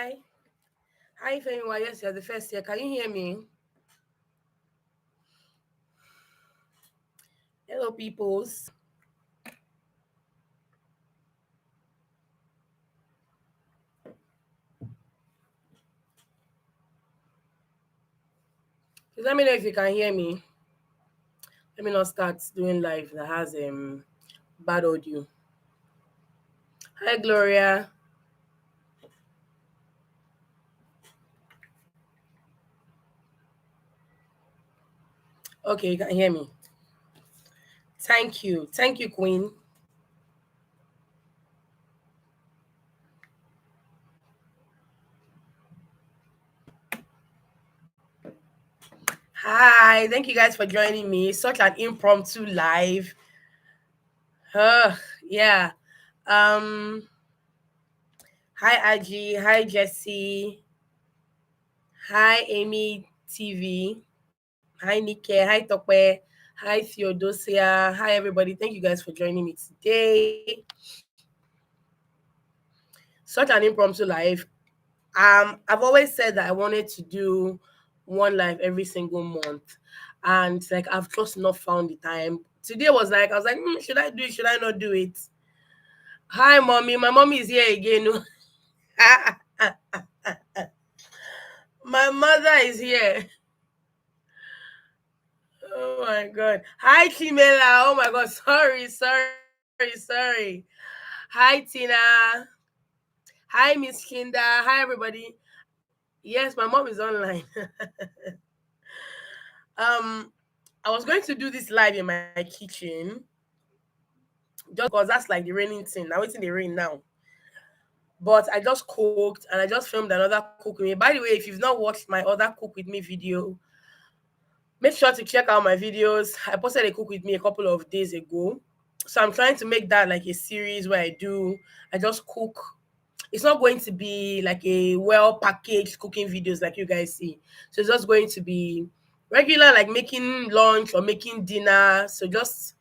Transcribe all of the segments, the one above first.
Hi. Hi, Femiwa. Yes, you're the first here. Can you hear me? Hello, peoples. Please let me know if you can hear me. Let me not start doing live that has bad audio. Hi, Gloria. Okay, you can hear me. Thank you. Thank you, Queen. Hi. Thank you guys for joining me. Such an impromptu live. Yeah. Um. Hi, Aji. Hi, Jesse. Hi, Amy TV. Hi, Nike. Hi, Tokwe. Hi, Theodosia. Hi, everybody. Thank you guys for joining me today. Such an impromptu live. I've always said that I wanted to do one live every single month, and like I've just not found the time. Today was like I was like, should I do it? Should I not do it? Hi, mommy. My mommy is here again. My mother is here. Oh my god. Hi, Chimela. Oh my god. Sorry. Hi, Tina. Hi, Miss Kinda. Hi, everybody. Yes, my mom is online. um, I was going to do this live in my kitchen just because that's like the raining thing. Now it's in the rain now. But I just cooked and I just filmed another cook with me. By the way, if you've not watched my other cook with me video, make sure to check out my videos. I posted a cook with me a couple of days ago. So I'm trying to make that like a series where I just cook. It's not going to be like a well packaged cooking videos like you guys see. So it's just going to be regular, like making lunch or making dinner. So just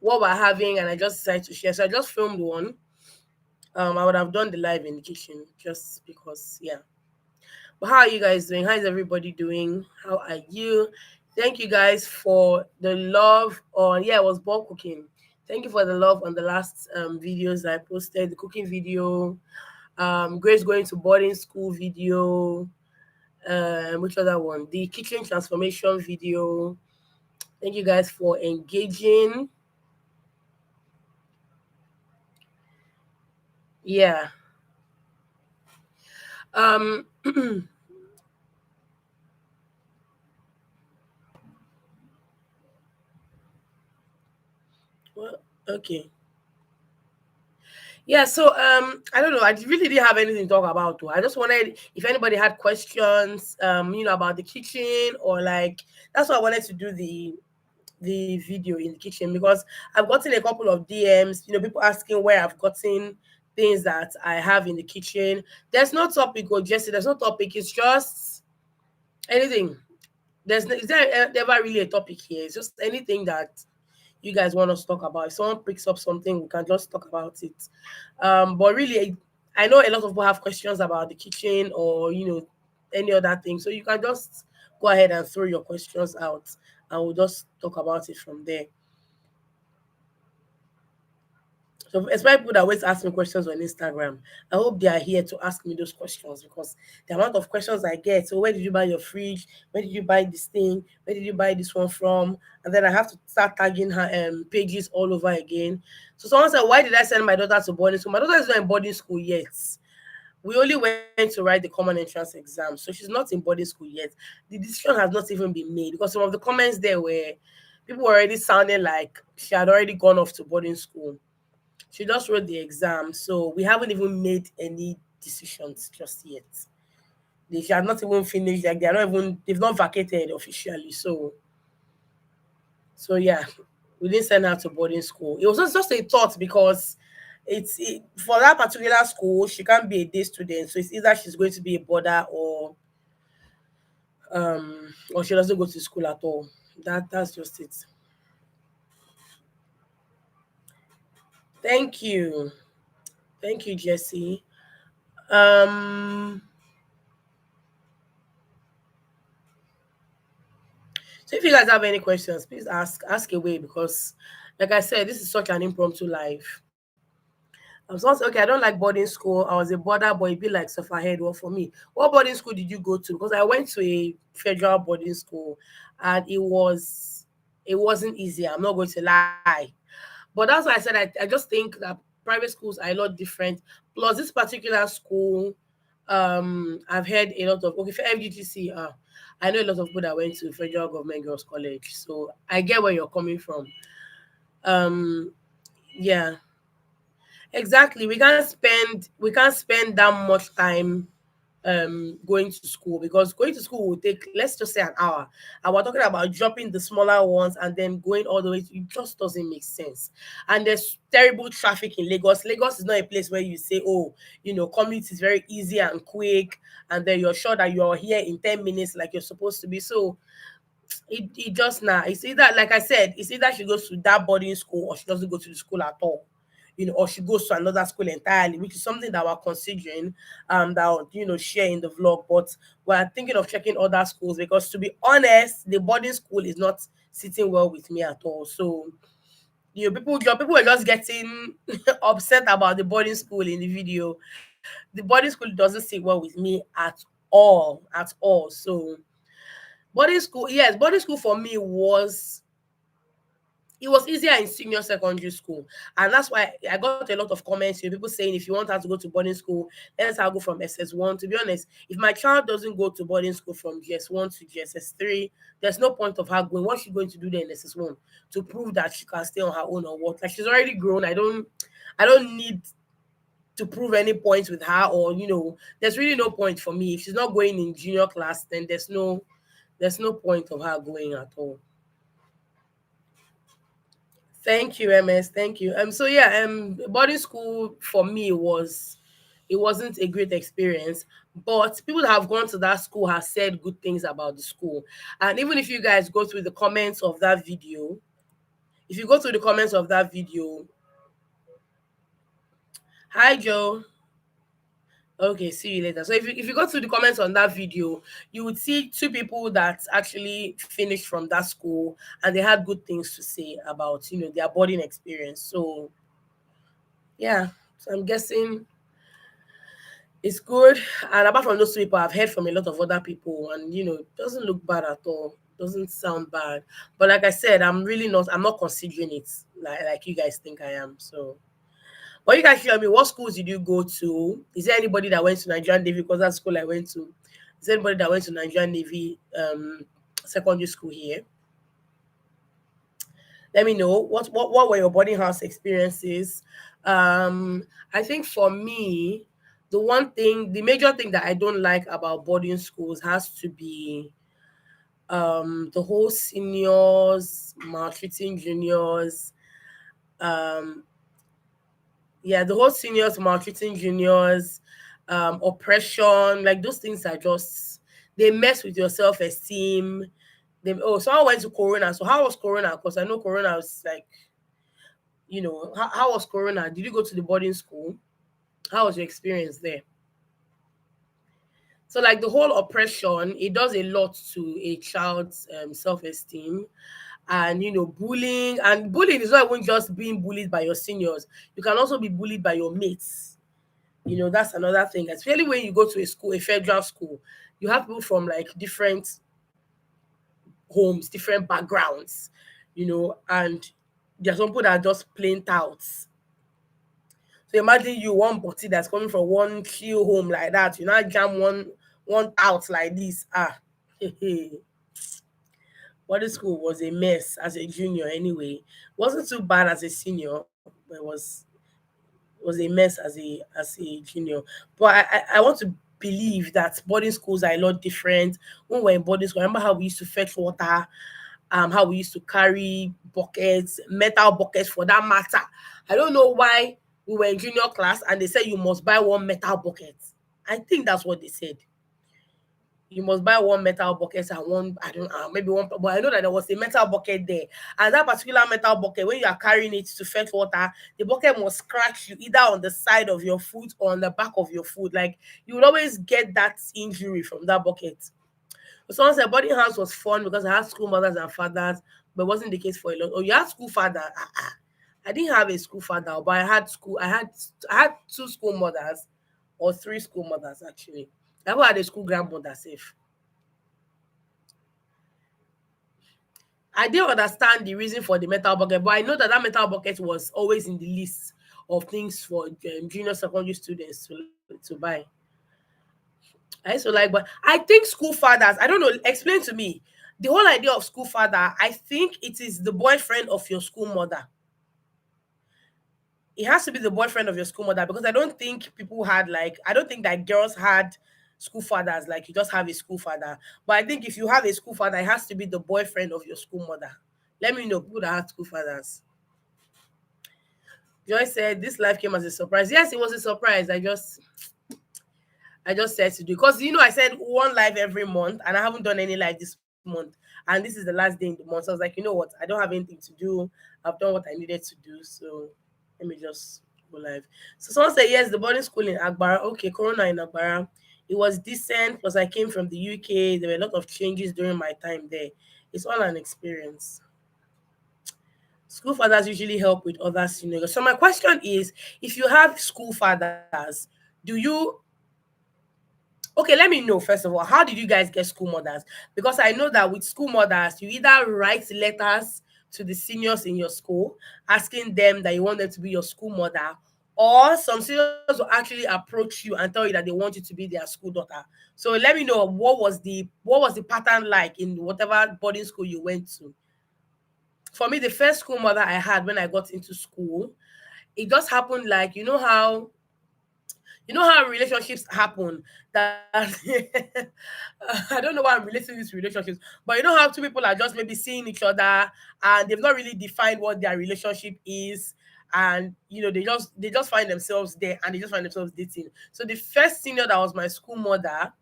what we're having, and I just decided to share. So I just filmed one. I would have done the live in the kitchen just because, yeah. But how are you guys doing? How is everybody doing? How are you? Thank you guys for the love on, yeah, it was ball cooking. Thank you for the love on the last videos I posted, the cooking video, Grace going to boarding school video, which other one? The kitchen transformation video. Thank you guys for engaging. Yeah. Um well, okay. Yeah, so I don't know. I really didn't have anything to talk about though. I just wanted if anybody had questions, about the kitchen or like that's why I wanted to do the video in the kitchen because I've gotten a couple of DMs, people asking where I've gotten things that I have in the kitchen. There's no topic, or Jesse, there's no topic, it's just anything. Is there ever really a topic here? It's just anything that you guys want us to talk about. If someone picks up something, we can just talk about it. But really, I know a lot of people have questions about the kitchen or any other thing. So you can just go ahead and throw your questions out, and we'll just talk about it from there. So especially people that always ask me questions on Instagram, I hope they are here to ask me those questions because the amount of questions I get. So where did you buy your fridge? Where did you buy this thing? Where did you buy this one from? And then I have to start tagging her pages all over again. So someone said, why did I send my daughter to boarding school? My daughter is not in boarding school yet. We only went to write the common entrance exam, so she's not in boarding school yet. The decision has not even been made because some of the comments there were people were already sounding like she had already gone off to boarding school. She just wrote the exam, so we haven't even made any decisions just yet. She has not even finished, like they've not vacated officially. So yeah, we didn't send her to boarding school. It was just a thought because for that particular school, she can't be a day student. So it's either she's going to be a boarder or she doesn't go to school at all. That's just it. Thank you. Thank you, Jesse. Um So if you guys have any questions, please ask away, because like I said, this is such an impromptu life. I was also okay. I don't like boarding school. I was a border boy, be like suffer head. Well, for me, what boarding school did you go to? Because I went to a federal boarding school, and it wasn't easy. I'm not going to lie, but that's why I said I just think that private schools are a lot different. Plus, this particular school, I've heard a lot of okay for FGTC. I know a lot of people that went to Federal Government Girls College, so I get where you're coming from. Um, yeah, exactly. We can't spend that much time going to school, because going to school will take, let's just say, an hour, and we're talking about dropping the smaller ones and then going all the way it just doesn't make sense. And there's terrible traffic in Lagos is not a place where you say, oh, commute is very easy and quick, and then you're sure that you're here in 10 minutes like you're supposed to be. So it just now, it's either, like I said, it's either she goes to that boarding school or she doesn't go to the school at all, or she goes to another school entirely, which is something that we're considering, that I'll, share in the vlog. But we're thinking of checking other schools, because to be honest, the boarding school is not sitting well with me at all. So people were just getting upset about the boarding school in the video. The boarding school doesn't sit well with me at all. So boarding school for me was, it was easier in senior secondary school. And that's why I got a lot of comments here, people saying, if you want her to go to boarding school, let her go from SS1. To be honest, if my child doesn't go to boarding school from GS1 to GSS3, there's no point of her going. What's she going to do there in SS1 to prove that she can stay on her own or what? Like, she's already grown. I don't need to prove any points with her, or there's really no point for me. If she's not going in junior class, then there's no point of her going at all. Thank you, MS. Thank you. So yeah, boarding school for me it wasn't a great experience, but people that have gone to that school have said good things about the school. And even if you guys go through the comments of that video, if you go through the comments of that video, hi Joe. Okay, see you later. So if you go to the comments on that video, you would see two people that actually finished from that school, and they had good things to say about their boarding experience. So yeah, so I'm guessing it's good. And apart from those two people, I've heard from a lot of other people, and it doesn't look bad at all. Doesn't sound bad. But like I said, I'm not considering it like you guys think I am. So, but you guys tell me, what schools did you go to? Is there anybody that went to Nigerian Navy? Because that's school I went to. Is there anybody that went to Nigerian Navy secondary school here? Let me know what were your boarding house experiences. I think for me, the major thing that I don't like about boarding schools has to be the whole seniors maltreating juniors. Um, yeah, the whole seniors maltreating juniors, oppression, like those things are just, they mess with your self-esteem. So I went to Corona. So how was Corona? Because I know Corona was like, how was Corona? Did you go to the boarding school? How was your experience there? So like the whole oppression, it does a lot to a child's self-esteem. And bullying is not even just being bullied by your seniors. You can also be bullied by your mates. That's another thing, especially when you go to a federal school. You have people from like different homes, different backgrounds, and there's some people that are just plain touts. So imagine you one body that's coming from one chill home like that. You now jam one out like this. Boarding school was a mess as a junior anyway. Wasn't too bad as a senior, but it was a mess as a junior. But I want to believe that boarding schools are a lot different. When we're in boarding school, I remember how we used to fetch water, how we used to carry buckets, metal buckets for that matter. I don't know why we were in junior class and they said you must buy one metal bucket. I think that's what they said. You must buy one metal bucket and one, I don't know, maybe one, but I know that there was a metal bucket there. And that particular metal bucket, when you are carrying it to fetch water, the bucket must scratch you either on the side of your foot or on the back of your foot. Like, you will always get that injury from that bucket. Someone said boarding house was fun because I had school mothers and fathers, but it wasn't the case for a lot. Oh, you had school father? I didn't have a school father, but I had school. I had two school mothers, or three school mothers actually. I never had a school grandmother safe. I didn't understand the reason for the metal bucket, but I know that that metal bucket was always in the list of things for junior secondary students to buy. I used to like, but I think school fathers, I don't know, explain to me the whole idea of school father. I think it is the boyfriend of your school mother. It has to be the boyfriend of your school mother because I don't think people had like, I don't think that girls had school fathers like you just have a school father. But I think if you have a school father, it has to be the boyfriend of your school mother. Let me know people that had school fathers. Joy said this life came as a surprise. Yes, it was a surprise. I just said to do because I said one live every month and I haven't done any live this month. And this is the last day in the month. So I was like, you know what? I don't have anything to do. I've done what I needed to do. So let me just go live. So someone said, yes, the boarding school in Agbara. Okay, Corona in Agbara. It was decent because I came from the UK. There were a lot of changes during my time there. It's all an experience. School fathers usually help with other scenarios. So my question is, if you have school fathers, do you okay, let me know first of all, how did you guys get school mothers? Because I know that with school mothers, you either write letters to the seniors in your school asking them that you want them to be your school mother, or some seniors will actually approach you and tell you that they want you to be their school daughter. So let me know what was the pattern like in whatever boarding school you went to. For me, the first school mother I had when I got into school, it just happened like you know how relationships happen that I don't know why I'm relating this to relationships, but you know how two people are just maybe seeing each other and they've not really defined what their relationship is, and they just find themselves there and they just find themselves dating. So the first senior that was my school mother,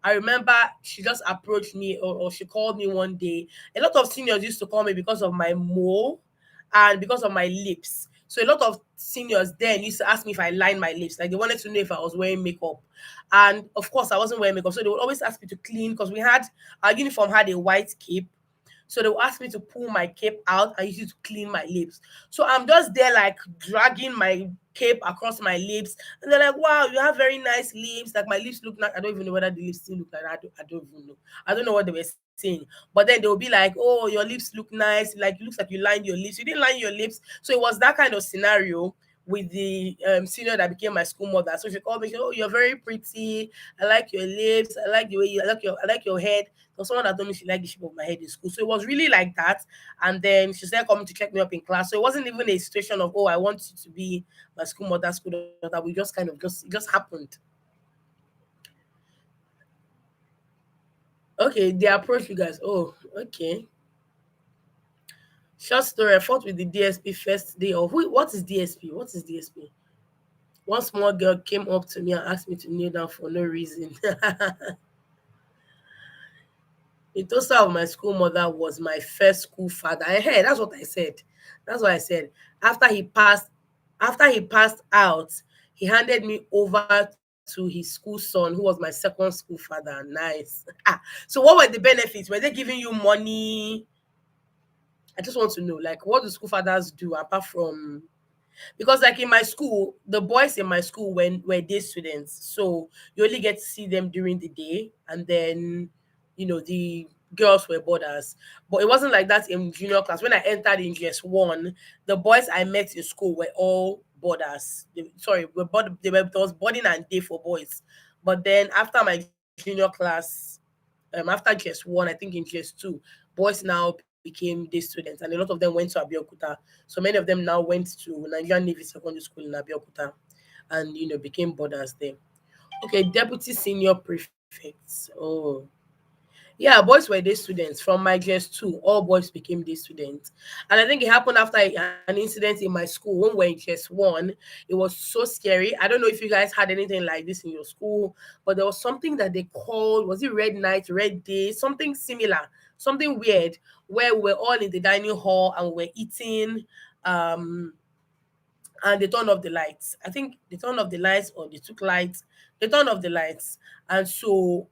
I remember she just approached me, or she called me one day. A lot of seniors used to call me because of my mole and because of my lips. So a lot of seniors then used to ask me if I line my lips. Like they wanted to know if I was wearing makeup. And of course I wasn't wearing makeup. So they would always ask me to clean because our uniform had a white cape. So they will ask me to pull my cape out and use it to clean my lips. So I'm just there like dragging my cape across my lips. And they're like, wow, you have very nice lips. Like my lips look like, I don't even know whether the lips still look like that. I don't even know. I don't know what they were saying. But then they'll be like, oh, your lips look nice. Like it looks like you lined your lips. You didn't line your lips. So it was that kind of scenario with the senior that became my school mother. So she called me, she said, oh, you're very pretty. I like your lips. I like the way I like your head. So someone that told me she liked the shape of my head in school. So it was really like that. And then she started coming to check me up in class. So it wasn't even a situation of, oh, I want you to be my school mother, school daughter. We just kind of it just happened. Okay, they approached you guys. Oh, okay. Short story. I fought with the DSP first day of what is DSP? What is DSP? One small girl came up to me and asked me to kneel down for no reason. The toaster of my school mother was my first school father. Hey, that's what I said. That's what I said. After he passed, after he passed out, he handed me over to his school son, who was my second school father. Nice. So what were the benefits? Were they giving you money? I just want to know, like, what do school fathers do apart from because like in my school, the boys in my school were day students, so you only get to see them during the day, and then the girls were boarders. But it wasn't like that in junior class. When I entered in GS1, the boys I met in school were all boarders. Sorry, there was boarding and day for boys. But then after my junior class, after GS1, I think in GS2, boys now became day students, and a lot of them went to Abeokuta. So many of them now went to Nigerian Navy Secondary School in Abeokuta, and became boarders there. Okay, deputy senior prefects. Oh, yeah, boys were day students. From my GS2, all boys became day students. And I think it happened after an incident in my school when we were in GS1. It was so scary. I don't know if you guys had anything like this in your school, but there was something that they called, was it Red Night, Red Day, something similar, something weird, where we were all in the dining hall and we were eating. Um, and they turned off the lights. I think they turned off the lights or they took lights. They turned off the lights. And so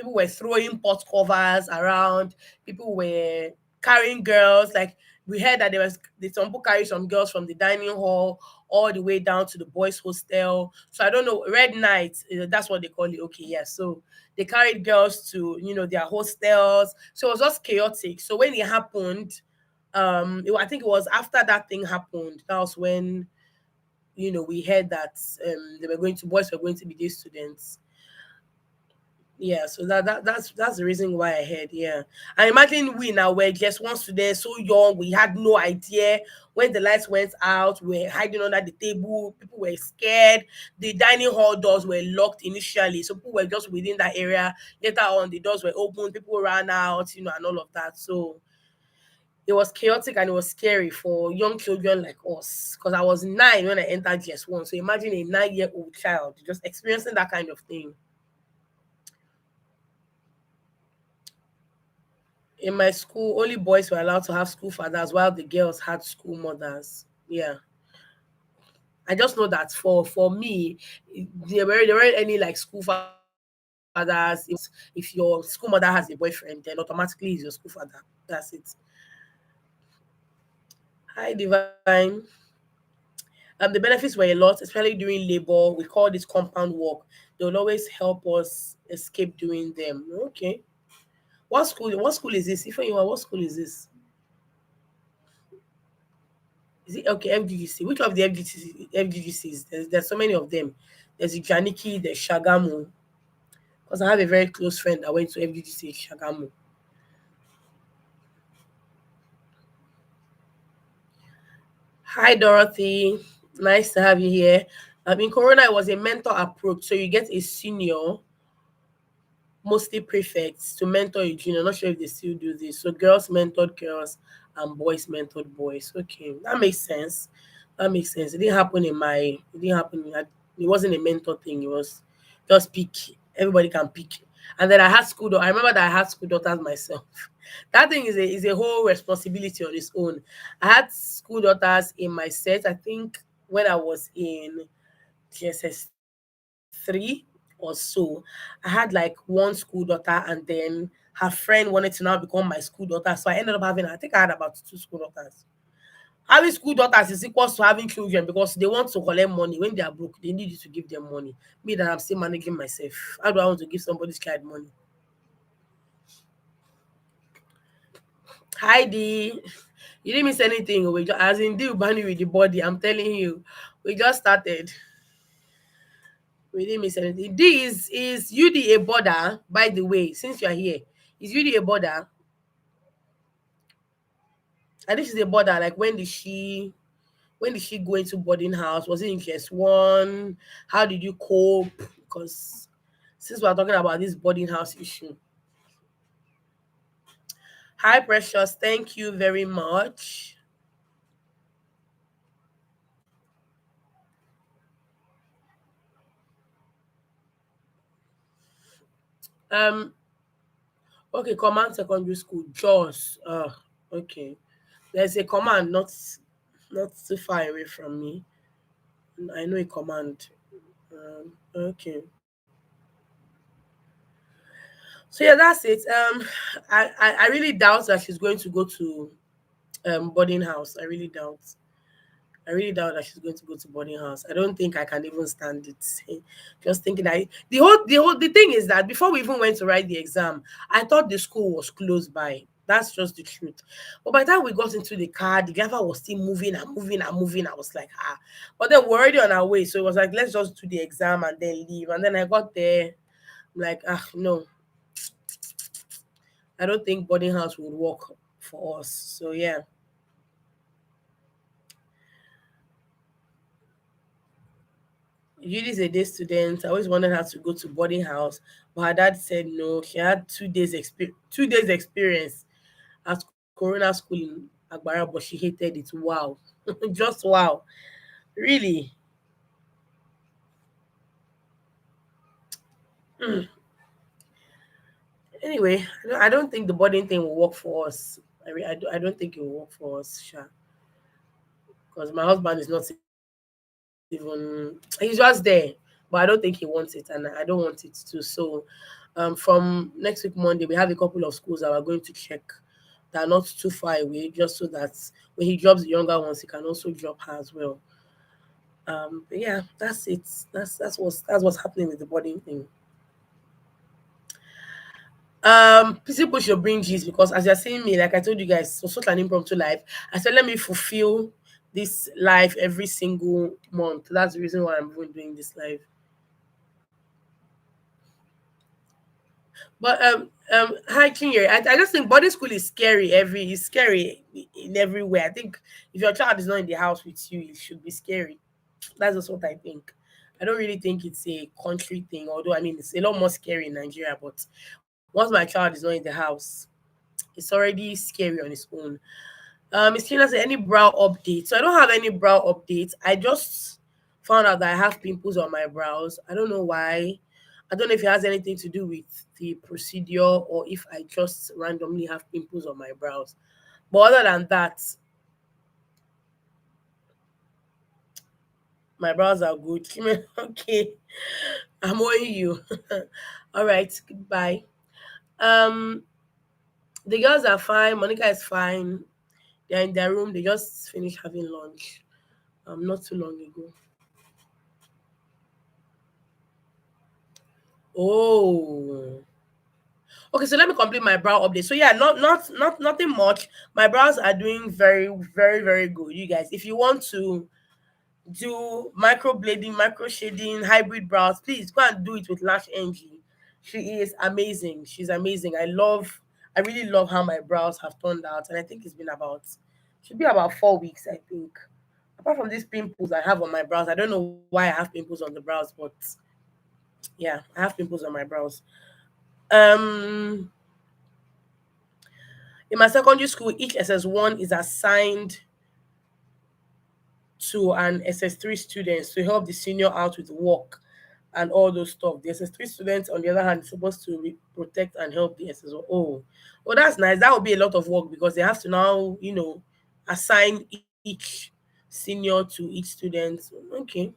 People were throwing pot covers around. People were carrying girls. Like we heard that some people carried some girls from the dining hall all the way down to the boys' hostel. So I don't know, red night, that's what they call it. Okay, yeah. So they carried girls to their hostels. So it was just chaotic. So when it happened, I think it was after that thing happened. That was when we heard that boys were going to be these students. Yeah, so that's the reason why I heard. Yeah, and imagine we now were just one student, so young, we had no idea. When the lights went out, we were hiding under the table. People were scared. The dining hall doors were locked initially, so people were just within that area. Later on, the doors were open. People ran out, and all of that. So it was chaotic and it was scary for young children like us. Because I was 9 when I entered GS1. So imagine a 9-year-old child just experiencing that kind of thing. In my school, only boys were allowed to have school fathers while the girls had school mothers. Yeah. I just know that for me, there weren't any like school fathers. If your school mother has a boyfriend, then automatically he's your school father. That's it. Hi, Divine. The benefits were a lot, especially during labor. We call this compound work. They will always help us escape doing them. Okay. What school is this? If you what school is this? Is it okay? FGGC. Which of the FGGCs? There's so many of them. There's Janiki, there's Shagamu. Because I have a very close friend that went to FGGC Shagamu. Hi Dorothy. Nice to have you here. In Corona, it was a mentor approach. So you get a senior, mostly prefects, to mentor a junior. Not sure if they still do this. So girls mentored girls and boys mentored boys. Okay, that makes sense. That makes sense. It didn't happen in my. It didn't happen. It wasn't a mentor thing. It was just pick. Everybody can pick. And then I had school. I remember that I had school daughters myself. That thing is a whole responsibility on its own. I had school daughters in my set. I think when I was in GSS 3 or so. I had like one school daughter, and then her friend wanted to now become my school daughter. So I ended up having, I think I had about 2 school daughters. Having school daughters is equal to having children because they want to collect money. When they are broke, they need you to give them money. Me that I'm still managing myself. How do I want to give somebody's child money? Heidi, you didn't miss anything. As in, deal bunny with the body. I'm telling you, we just started. We didn't miss anything. Is UD a border, by the way, since you're here? Is UD a border? And this is a border. Like when did she go into boarding house? Was it in KS1? How did you cope? Because since we're talking about this boarding house issue. Hi Precious, thank you very much. Um okay, command secondary school, Jaws. Okay. There's a command not too far away from me. I know a command. Okay. So yeah, that's it. I really doubt that she's going to go to boarding house. I really doubt that she's going to go to boarding house. I don't think I can even stand it. Just thinking that the thing is that before we even went to write the exam, I thought the school was close by. That's just the truth. But by the time we got into the car, the driver was still moving and moving and moving. I was like, ah. But then we're already on our way. So it was like, let's just do the exam and then leave. And then I got there, I'm like, ah, no, I don't think boarding house would work for us. So yeah. Judy is a day student. I always wanted her to go to boarding house, but her dad said no. She had 2 days experience at Corona school in Agbara, but she hated it. Wow, just wow, really. Mm. Anyway, I don't think the boarding thing will work for us. I don't think it will work for us, sure, because my husband is not even, he's just there, but I don't think he wants it, and I don't want it too. So From next week Monday, we have a couple of schools that we're going to check that are not too far away, just so that when he drops the younger ones, he can also drop her as well. But yeah, that's it. That's what's happening with the boarding thing. People should bring G's because as you're seeing me, like I told you guys, so such an impromptu life. I said let me fulfill this life every single month. That's the reason why I'm even doing this live. But hi Chinyere, I just think boarding school is scary. It's scary in every way. I think if your child is not in the house with you, it should be scary. That's just what I think. I don't really think it's a country thing, although I mean it's a lot more scary in Nigeria. But once my child is not in the house, it's already scary on its own. Miss Tina said any brow updates. So I don't have any brow updates. I just found out that I have pimples on my brows. I don't know why. I don't know if it has anything to do with the procedure or if I just randomly have pimples on my brows. But other than that, my brows are good. Okay, I'm owing you. All right, goodbye. Um, the girls are fine. Monica is fine. They're in their room. They just finished having lunch. Not too long ago. Oh. Okay, so let me complete my brow update. So yeah, not nothing much. My brows are doing very, very, very good. You guys, if you want to do microblading, micro shading, hybrid brows, please go and do it with Lash NG. She is amazing. She's amazing. I really love how my brows have turned out. And I think it's been about should be about 4 weeks, I think. Apart from these pimples I have on my brows, I don't know why I have pimples on the brows, but yeah, I have pimples on my brows. Um in my secondary school, each SS1 is assigned to an SS3 students to help the senior out with work and all those stuff. The SS3 students, on the other hand, is supposed to protect and help the SS1. Oh, well, that's nice. That would be a lot of work because they have to now, assign each senior to each student. Okay.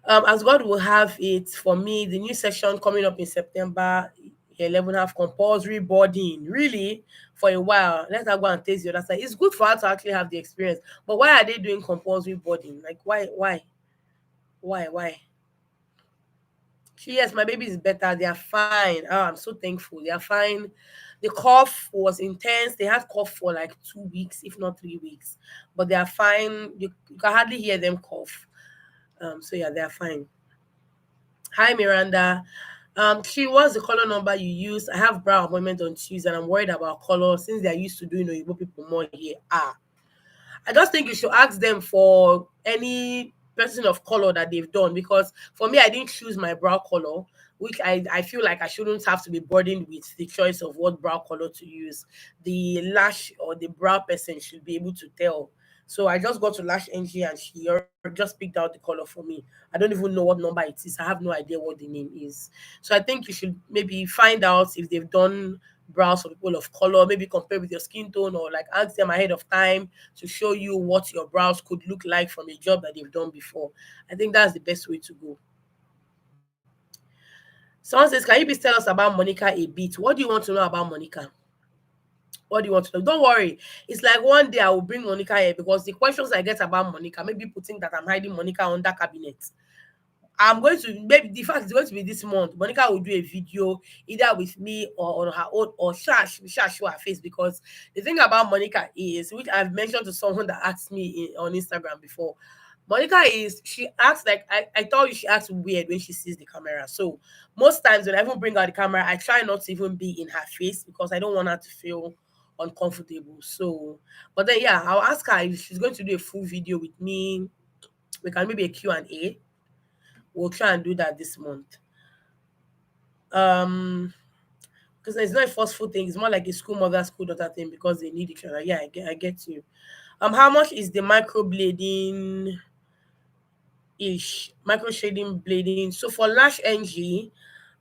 As God will have it for me, the new session coming up in September 11 have compulsory boarding. Really, for a while. Let her go and taste the other side. It's good for her to actually have the experience. But why are they doing compulsory boarding? Like why? Yes, my baby is better. They are fine. Oh, I'm so thankful. They are fine. The cough was intense. They had cough for like 2 weeks, if not 3 weeks. But they are fine. You can hardly hear them cough. So yeah, they are fine. Hi Miranda. She was the color number you use. I have brow appointment on Tuesday and I'm worried about color since they're used to doing Oyibo people more here. I just think you should ask them for any person of color that they've done because for me, I didn't choose my brow color, which I feel like I shouldn't have to be burdened with the choice of what brow color to use. The lash or the brow person should be able to tell. So I just got to Lash NG and she just picked out the color for me. I don't even know what number it is. I have no idea what the name is. So I think you should maybe find out if they've done brows for people of color, maybe compare with your skin tone or like ask them ahead of time to show you what your brows could look like from a job that they've done before. I think that's the best way to go. Someone says, can you please tell us about Monica a bit? What do you want to know about Monica? What do you want to know? Don't worry. It's like one day I will bring Monica here because the questions I get about Monica, maybe people think that I'm hiding Monica under cabinet. I'm going to maybe the fact is going to be this month. Monica will do a video either with me or on her own or we shall show her face because the thing about Monica is, which I've mentioned to someone that asked me on Instagram before. Monica is she acts like I thought you she acts weird when she sees the camera. So most times when I even bring out the camera, I try not to even be in her face because I don't want her to feel uncomfortable. So, but then yeah, I'll ask her if she's going to do a full video with me. We can maybe a Q&A. We'll try and do that this month. Um, because it's not a forceful thing. It's more like a school mother, school daughter thing because they need each other. Yeah, I get you. How much is the microblading ish? Micro shading blading. So for Lash NG,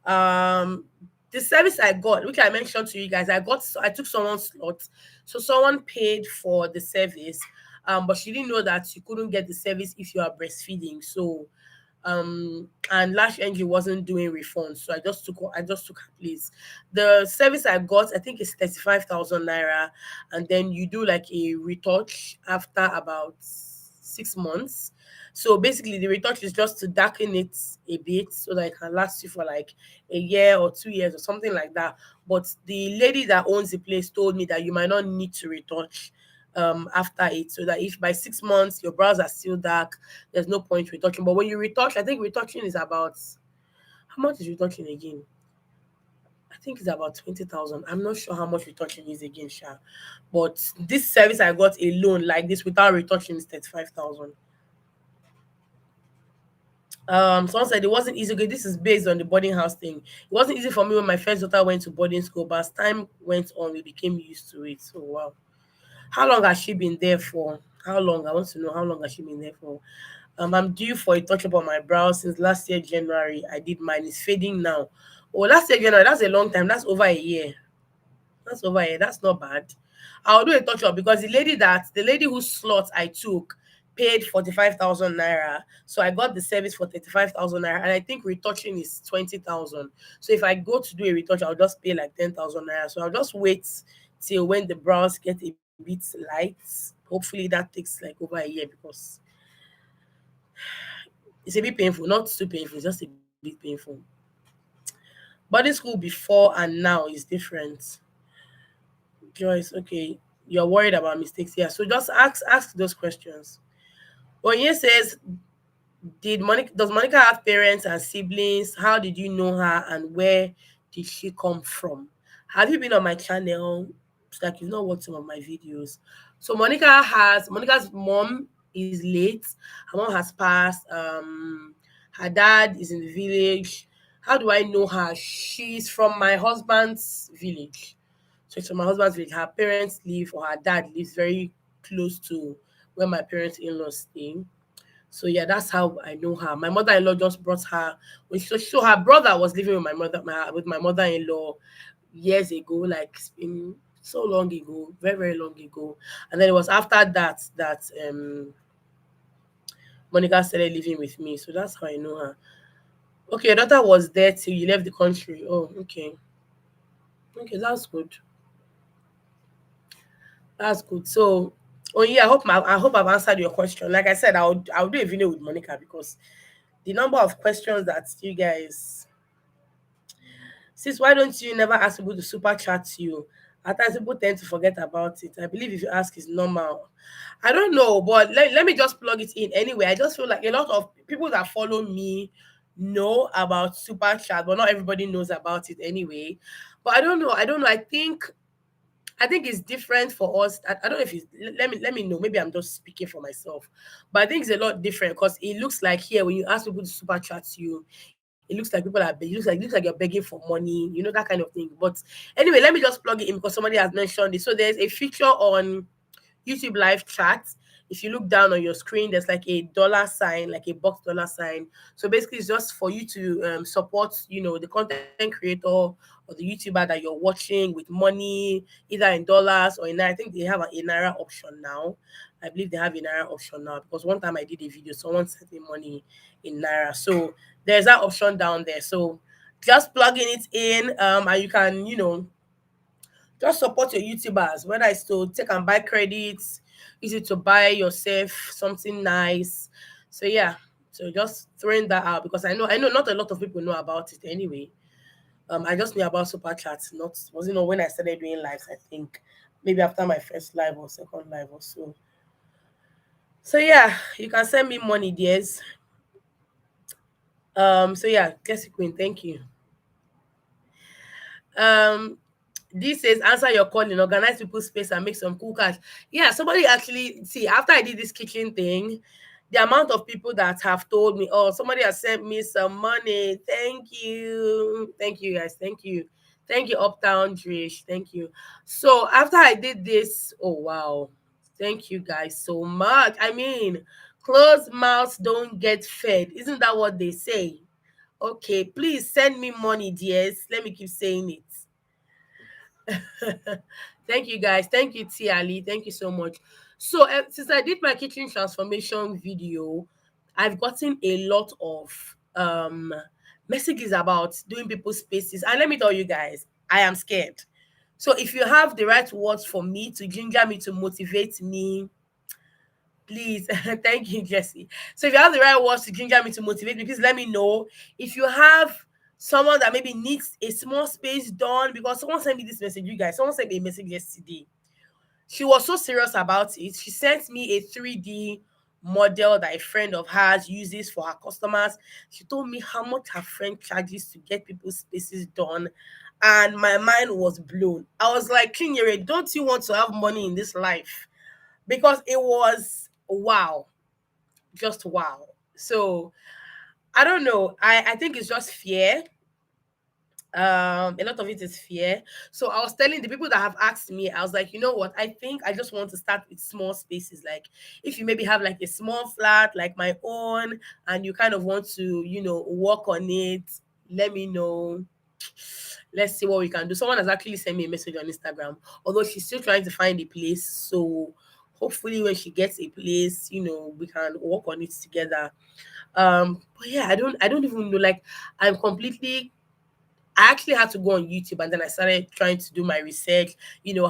um, the service I got, which I mentioned to you guys, I took someone's slot. So someone paid for the service, but she didn't know that you couldn't get the service if you are breastfeeding. So And Lash NG wasn't doing refunds, so I just took her place. The service I got, I think, is 35,000 naira, and then you do like a retouch after about 6 months. So basically, the retouch is just to darken it a bit so that it can last you for like a year or 2 years or something like that. But the lady that owns the place told me that you might not need to retouch after it, so that if by 6 months your brows are still dark, there's no point retouching. But when you retouch, I think retouching is about, how much is retouching again? I think it's about 20,000. I'm not sure how much retouching is again, Sha. But this service I got alone, like this, without retouching, is 35,000. Someone said it wasn't easy. Okay, this is based on the boarding house thing. It wasn't easy for me when my first daughter went to boarding school, but as time went on, we became used to it. So wow. How long has she been there for? How long? I want to know how long has she been there for? I'm due for a touch up on my brows since last year January. I did mine. It's fading now. Oh, last year January. That's a long time. That's over a year. That's over here. That's not bad. I'll do a touch up because the lady whose slot I took paid 45,000 naira. So I got the service for 35,000 naira. And I think retouching is 20,000. So if I go to do a retouch, I'll just pay like 10,000 naira. So I'll just wait till when the brows get a bit light. Hopefully that takes like over a year because it's a bit painful. Not too painful, it's just a bit painful. Boarding school before and now is different. Joyce, okay. You're worried about mistakes. Yeah. So just ask those questions. Onye says, did Monica does Monica have parents and siblings? How did you know her and where did she come from? Have you been on my channel? It's like you've not watched some of my videos. So Monica's mom is late. Her mom has passed. Her dad is in the village. How do I know her? She's from my husband's village. So it's from my husband's village. Her parents live, or her dad lives very close to where my parents in-laws stay. So yeah, that's how I know her. My mother-in-law just brought her. So her brother was living with with my mother-in-law years ago, like it's been so long ago, very very long ago. And then it was after that Monica started living with me. So that's how I know her. Okay, your daughter was there till you left the country. Oh, okay, okay, that's good. That's good. So, oh yeah, I hope I've answered your question. Like I said, I'll do a video with Monica because the number of questions that you guys, sis, why don't you never ask people to super chat you? At times people tend to forget about it. I believe if you ask, it's normal. I don't know, but let me just plug it in anyway. I just feel like a lot of people that follow me know about super chat, but not everybody knows about it anyway. But I don't know. I don't know. I think it's different for us. I don't know if it's, let me know. Maybe I'm just speaking for myself, but I think it's a lot different because it looks like here when you ask people to super chat you, it looks like people are it looks like you're begging for money, that kind of thing. But anyway, let me just plug it in because somebody has mentioned it. So there's a feature on YouTube live chat. If you look down on your screen, there's like a dollar sign, like a box dollar sign. So basically, it's just for you to support, the content creator or the YouTuber that you're watching with money, either in dollars or in naira. I think they have a naira option now. I believe they have a naira option now because one time I did a video, someone sent me money in naira. So there's that option down there. So just plugging it in, and you can, just support your YouTubers, whether it's to take and buy credits, use it to buy yourself something nice. So yeah, so just throwing that out because I know not a lot of people know about it anyway. I just knew about super chats, not wasn't know when I started doing lives. I think maybe after my first live or second live or so. So yeah, you can send me money, dears. So yeah, Jesse Queen, thank you. Um, this says answer your calling, organize people's space and make some cool cash. Yeah, somebody actually see after I did this kitchen thing, the amount of people that have told me, oh, somebody has sent me some money. Thank you guys. Thank you, Uptown Drish. Thank you. So after I did this, oh wow, thank you guys so much. I mean, closed mouths don't get fed. Isn't that what they say? Okay, please send me money, dears. Let me keep saying it. Thank you guys. Thank you, T Ali. Thank you so much. So since I did my kitchen transformation video, I've gotten a lot of messages about doing people's spaces. And let me tell you guys, I am scared. So if you have the right words for me to ginger me, to motivate me, please. Thank you, Jesse. So if you have the right words to ginger me, to motivate me, please let me know. If you have someone that maybe needs a small space done, because someone sent me this message, you guys, someone sent me a message yesterday. She was so serious about it. She sent me a 3D model that a friend of hers uses for her customers. She told me how much her friend charges to get people's spaces done. And my mind was blown. I was like, Kinyere, don't you want to have money in this life? Because it was wow, just wow. So I don't know. I think it's just fear. A lot of it is fear. So I was telling the people that have asked me, I was like, you know what, I think I just want to start with small spaces. Like if you maybe have like a small flat like my own, and you kind of want to, work on it, let me know. Let's see what we can do. Someone has actually sent me a message on Instagram, although she's still trying to find a place. So hopefully when she gets a place, we can work on it together. But yeah, I don't even know. Like I'm completely, I actually had to go on YouTube, and then I started trying to do my research,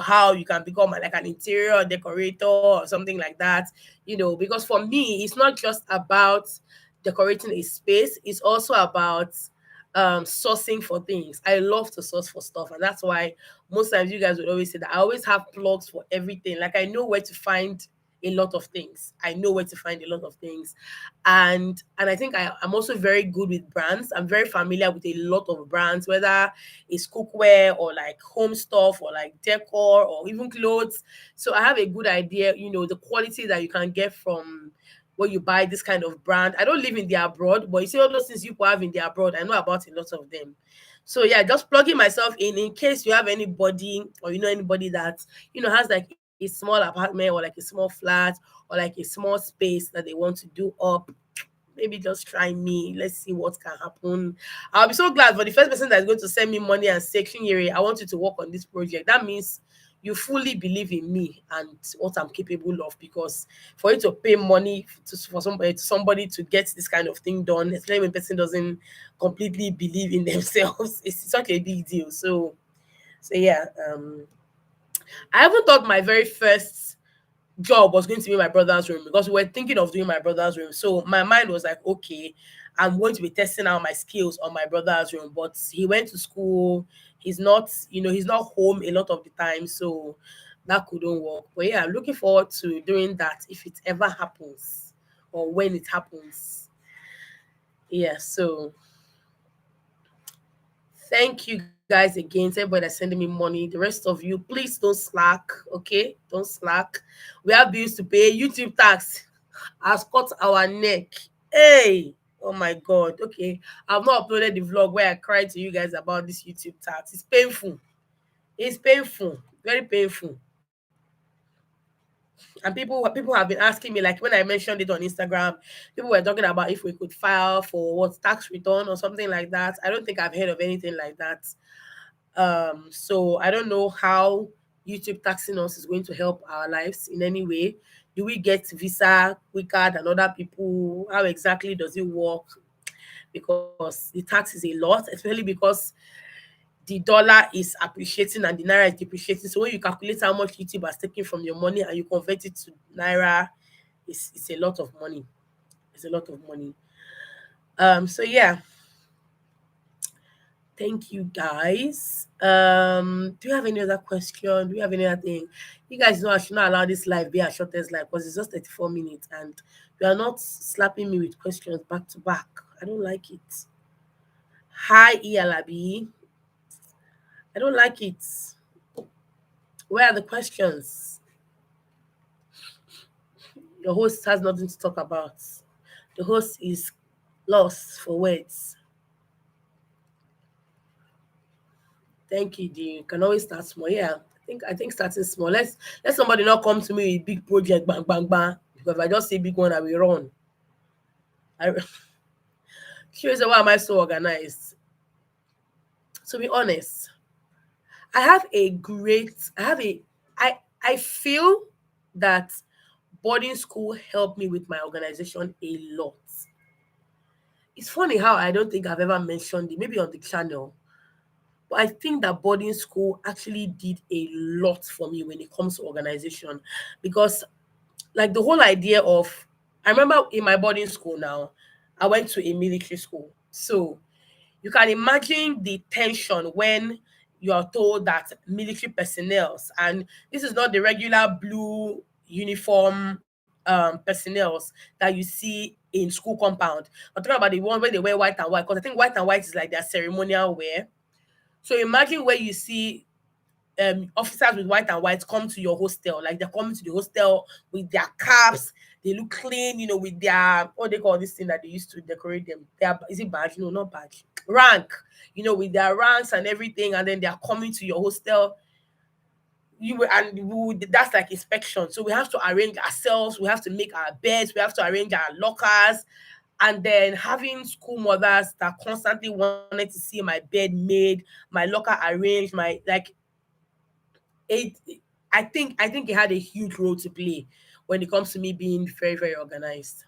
how you can become like an interior decorator or something like that, because for me, it's not just about decorating a space, it's also about sourcing for things. I love to source for stuff, and that's why most times you guys would always say that I always have plugs for everything. Like I know where to find a lot of things. I know where to find a lot of things. And I think I'm also very good with brands. I'm very familiar with a lot of brands, whether it's cookware or like home stuff or like decor or even clothes. So I have a good idea, the quality that you can get from when you buy this kind of brand. I don't live in the abroad, but you see all those things you have in the abroad, I know about a lot of them. So yeah, just plugging myself in case you have anybody, or anybody that has like a small apartment or like a small flat or like a small space that they want to do up. Maybe just try me. Let's see what can happen. I'll be so glad for the first person that's going to send me money and say, Kinyere, I want you to work on this project. That means you fully believe in me and what I'm capable of. Because for you to pay money for somebody to get this kind of thing done, especially when person doesn't completely believe in themselves, it's such a big deal. So yeah, I haven't thought my very first job was going to be my brother's room, because we were thinking of doing my brother's room. So my mind was like, okay, I'm going to be testing out my skills on my brother's room. But he went to school. He's not home a lot of the time. So that couldn't work. But yeah, I'm looking forward to doing that if it ever happens, or when it happens. Yeah. So thank you guys again. To everybody that's sending me money. The rest of you, please don't slack. Okay? Don't slack. We have bills to pay. YouTube tax has cut our neck. Hey! Oh my god. Okay. I've not uploaded the vlog where I cried to you guys about this YouTube tax. It's painful. It's painful. Very painful. And people have been asking me, like when I mentioned it on Instagram, people were talking about if we could file for what, tax return or something like that. I don't think I've heard of anything like that. So I don't know how YouTube taxing us is going to help our lives in any way. Do we get visa quicker than other people? How exactly does it work? Because the tax is a lot, especially because the dollar is appreciating and the naira is depreciating. So when you calculate how much YouTube has taken from your money and you convert it to naira, it's a lot of money. It's a lot of money. So yeah, thank you guys. Do you have any other question? Do you have any other thing? You guys know I should not allow this live be our shortest live, because it's just 34 minutes and you are not slapping me with questions back to back. I don't like it. Hi, Ialabi. I don't like it. Where are the questions? Your host has nothing to talk about. The host is lost for words. Thank you, Dean. You can always start small. Yeah, I think starting small. Let somebody not come to me with big project, bang, bang, bang. Because if I just say big one, I will run. I curious, why am I so organized? To be honest, I have a great I have a I feel that boarding school helped me with my organization a lot. It's funny how I don't think I've ever mentioned it, maybe on the channel, but I think that boarding school actually did a lot for me when it comes to organization. Because, like, the whole idea of, I remember in my boarding school now, I went to a military school. So you can imagine the tension when you are told that military personnel, and this is not the regular blue uniform personnel that you see in school compound. I'm talking about the one where they wear white and white, because I think white and white is like their ceremonial wear. So imagine where you see officers with white and white come to your hostel, like they're coming to the hostel with their caps, they look clean, with their, what they call this thing that they used to decorate them. Their, is it badge? No, not badge. Rank, with their ranks and everything, and then they're coming to your hostel. That's like inspection. So we have to arrange ourselves, we have to make our beds, we have to arrange our lockers, and then having school mothers that constantly wanted to see my bed made, my locker arranged, my like it I think it had a huge role to play when it comes to me being very, very organized.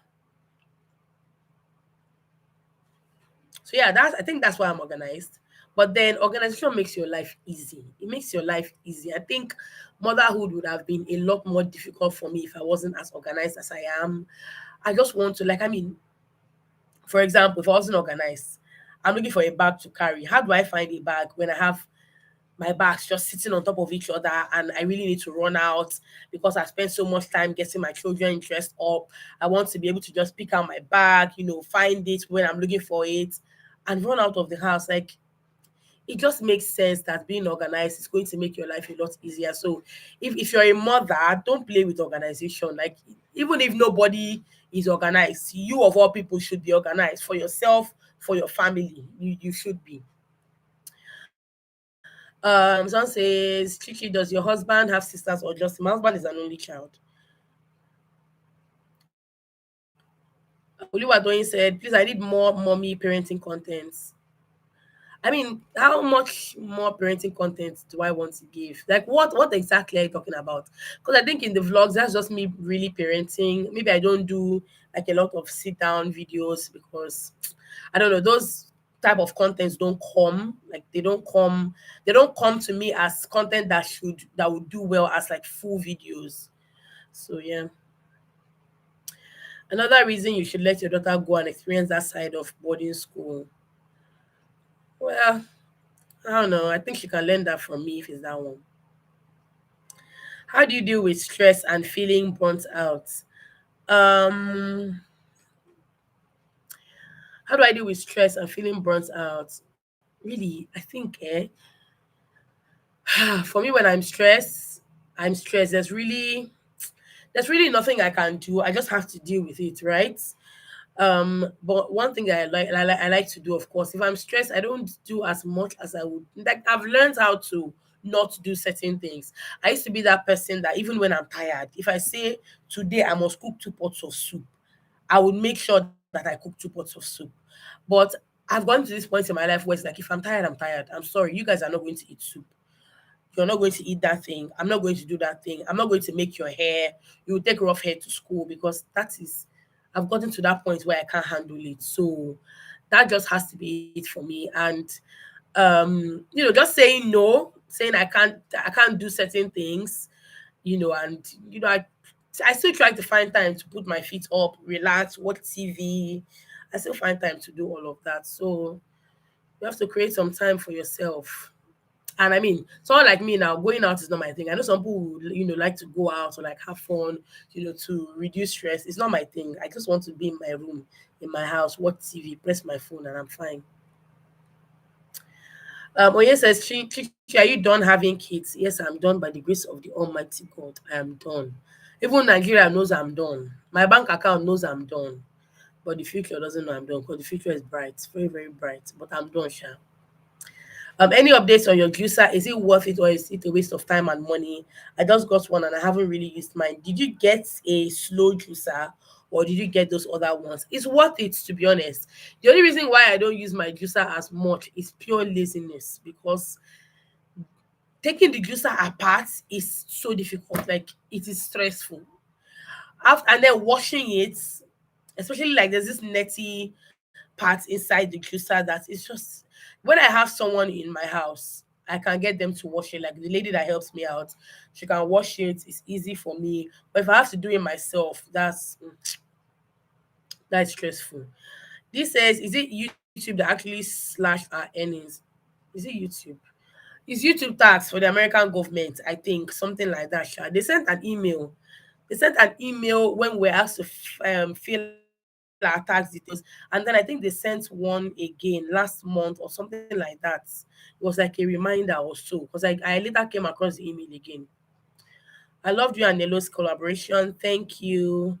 So yeah, I think that's why I'm organized. But then organization makes your life easy. It makes your life easy. I think motherhood would have been a lot more difficult for me if I wasn't as organized as I am. I just want to, like, I mean, for example, if I wasn't organized, I'm looking for a bag to carry. How do I find a bag when I have my bags just sitting on top of each other and I really need to run out because I spent so much time getting my children dressed up? I want to be able to just pick out my bag, find it when I'm looking for it and run out of the house. Like, it just makes sense that being organized is going to make your life a lot easier. So if you're a mother, don't play with organization. Like, even if nobody is organized, you of all people should be organized for yourself, for your family. You should be. Someone says, Chichi, does your husband have sisters or just him? My husband is an only child. Oluwadoyin said, please, I need more mommy parenting content. I mean, how much more parenting content do I want to give? Like, what exactly are you talking about? Because I think in the vlogs, that's just me really parenting. Maybe I don't do like a lot of sit down videos because I don't know, those type of contents don't come. Like, they don't come to me as content that would do well as like full videos. So yeah. Another reason you should let your daughter go and experience that side of boarding school. Well, I don't know. I think she can learn that from me if it's that one. How do you deal with stress and feeling burnt out? Um, how do I deal with stress and feeling burnt out? Really, I think for me when I'm stressed. There's really nothing I can do. I just have to deal with it, right? But one thing that I like to do, of course, if I'm stressed, I don't do as much as I would. Like, I've learned how to not do certain things. I used to be that person that even when I'm tired, if I say today I must cook 2 pots of soup, I would make sure that I cook 2 pots of soup. But I've gotten to this point in my life where it's like, if I'm tired, I'm tired. I'm sorry, you guys are not going to eat soup. You're not going to eat that thing. I'm not going to do that thing. I'm not going to make your hair. You will take rough hair to school because I've gotten to that point where I can't handle it. So that just has to be it for me. And just saying no, saying I can't do certain things, and I still try to find time to put my feet up, relax, watch TV. I still find time to do all of that. So you have to create some time for yourself. And I mean, someone like me now, going out is not my thing. I know some people would, like to go out or like have fun, to reduce stress. It's not my thing. I just want to be in my room, in my house, watch TV, press my phone, and I'm fine. Oye says, Chichi, are you done having kids? Yes, I'm done by the grace of the Almighty God. I am done. Even Nigeria knows I'm done. My bank account knows I'm done. But the future doesn't know I'm done because the future is bright, very, very bright. But I'm done, Sha. Any updates on your juicer? Is it worth it or is it a waste of time and money? I just got one and I haven't really used mine. Did you get a slow juicer or did you get those other ones? It's worth it, to be honest. The only reason why I don't use my juicer as much is pure laziness because taking the juicer apart is so difficult. Like, it is stressful. After, and then washing it, especially like there's this netty part inside the juicer that is just, when I have someone in my house, I can get them to wash it. Like the lady that helps me out, she can wash it. It's easy for me. But if I have to do it myself, that's stressful. This says, is it YouTube that actually slashed our earnings? Is it YouTube? It's YouTube tax for the American government, I think, something like that. Sha. They sent an email. They sent an email when we are asked to fill our tax details, and then I think they sent one again last month or something like that. It was like a reminder or so, because I later came across the email again. I loved you and Nelo's collaboration. Thank you.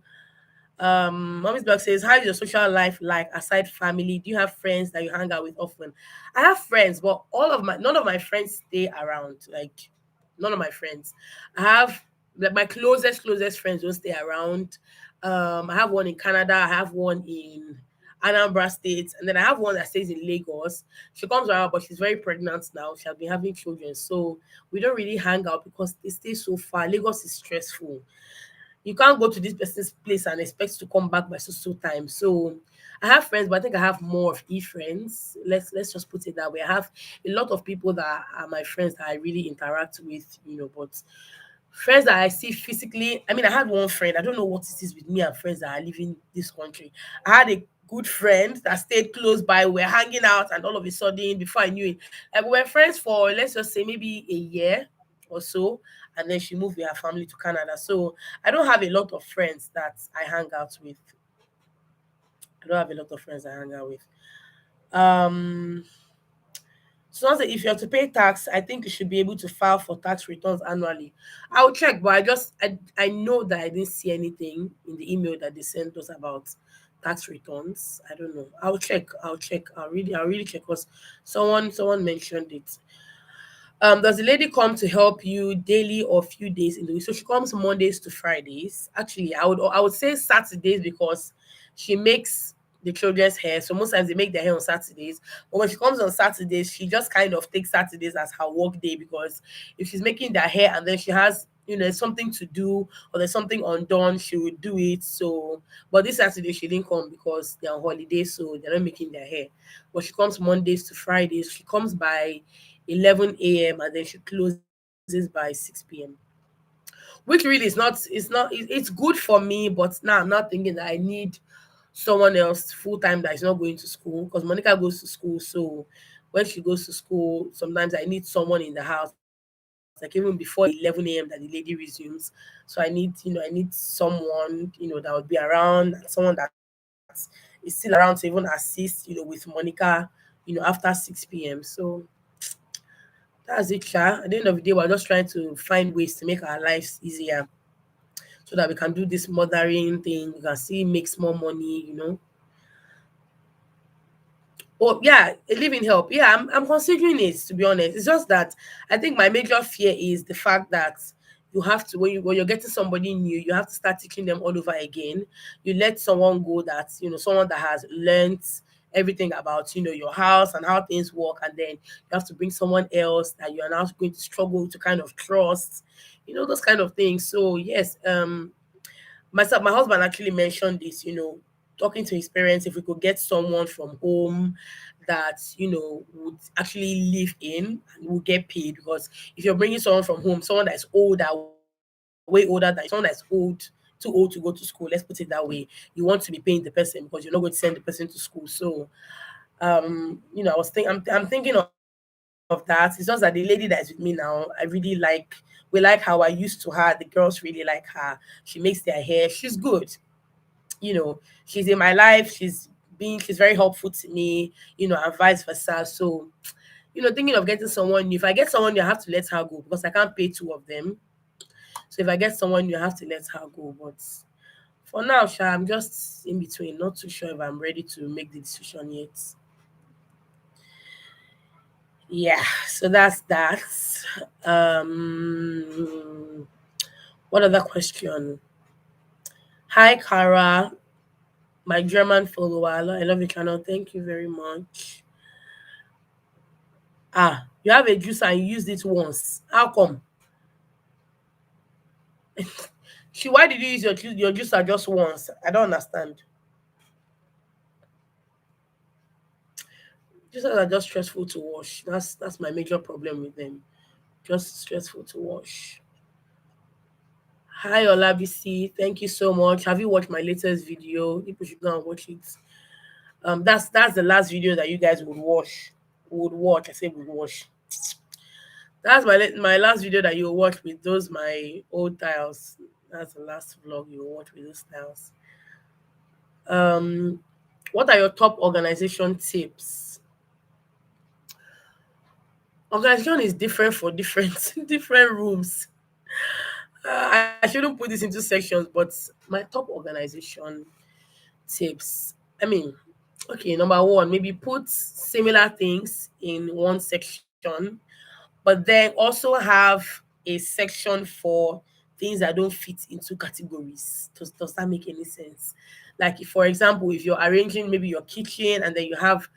Mommy's blog says, "How is your social life like aside family? Do you have friends that you hang out with often?" I have friends, but none of my friends stay around. Like none of my friends. I have like my closest friends don't stay around. I have one in Canada. I have one in Anambra State, and then I have one that stays in Lagos. She comes around, but she's very pregnant now. She has been having children, so we don't really hang out because they stay so far. Lagos is stressful. You can't go to this person's place and expect to come back by so time. So I have friends, but I think I have more of friends. Let's just put it that way. I have a lot of people that are my friends that I really interact with, but friends that I see physically. I mean, I had one friend. I don't know what it is with me and friends that are leaving this country. I had a good friend that stayed close by. We're hanging out, and all of a sudden, before I knew it, like we were friends for, let's just say, maybe a year or so, and then she moved with her family to Canada. So I don't have a lot of friends that I hang out with. I don't have a lot of friends I hang out with. Um, So once if you're to pay tax, I think you should be able to file for tax returns annually. I'll check, but I know that I didn't see anything in the email that they sent us about tax returns. I don't know. I'll check. I'll check. I'll really check because someone mentioned it. Does the lady come to help you daily or few days in the week? So she comes Mondays to Fridays. Actually, I would say Saturdays because she makes the children's hair. So most times they make their hair on Saturdays. But when she comes on Saturdays, she just kind of takes Saturdays as her work day because if she's making their hair and then she has something to do or there's something undone, she will do it. So, but this Saturday she didn't come because they're on holiday, so they're not making their hair. But she comes Mondays to Fridays. She comes by 11 a.m. and then she closes by 6 p.m. Which really is not, it's good for me, but now I'm not thinking that I need someone else full time that is not going to school because Monica goes to school. So when she goes to school, sometimes I need someone in the house, like even before the 11 a.m. that the lady resumes. So I need someone, that would be around, someone that is still around to even assist, with Monica, after 6 p.m. So that's it, Sha. At the end of the day, we're just trying to find ways to make our lives easier so that we can do this mothering thing. We can see make more money. Oh yeah, a living help. Yeah, I'm considering it, to be honest. It's just that I think my major fear is the fact that you have to when you're getting somebody new, you have to start teaching them all over again. You let someone go that someone that has learned everything about your house and how things work, and then you have to bring someone else that you are now going to struggle to kind of trust, those kind of things. So yes, my husband actually mentioned this, talking to his parents, if we could get someone from home that would actually live in and will get paid. Because if you're bringing someone from home, someone that's older, way older than someone that's too old to go to school, let's put it that way, you want to be paying the person because you're not going to send the person to school. So I'm thinking of that. It's just that the lady that is with me now, I really like. We like how I used to her. The girls really like her. She makes their hair. She's good. She's in my life. She's very helpful to me. And vice versa. So, thinking of getting someone new. If I get someone new, I have to let her go because I can't pay two of them. So if I get someone new, I have to let her go. But for now, Sha, I'm just in between. Not too sure if I'm ready to make the decision yet. Yeah, so that's that. Um, what other question? Hi, Kara, my German follower. I love your channel. Thank you very much. Ah, you have a juice and you used it once. How come? Why did you use your juicer just once? I don't understand. Juicers are just stressful to wash. That's my major problem with them. Just stressful to wash. Hi Olabisi, thank you so much. Have you watched my latest video? People should go and watch it. That's the last video that you guys would watch. I say would watch. That's my last video that you will watch with those my old tiles. That's the last vlog you will watch with those tiles. Um, what are your top organization tips? Organization is different for different different rooms. I shouldn't put this into sections, but my top organization tips. I mean, okay, number one, maybe put similar things in one section, but then also have a section for things that don't fit into categories. Does that make any sense? Like, if, for example, if you're arranging maybe your kitchen and then you have,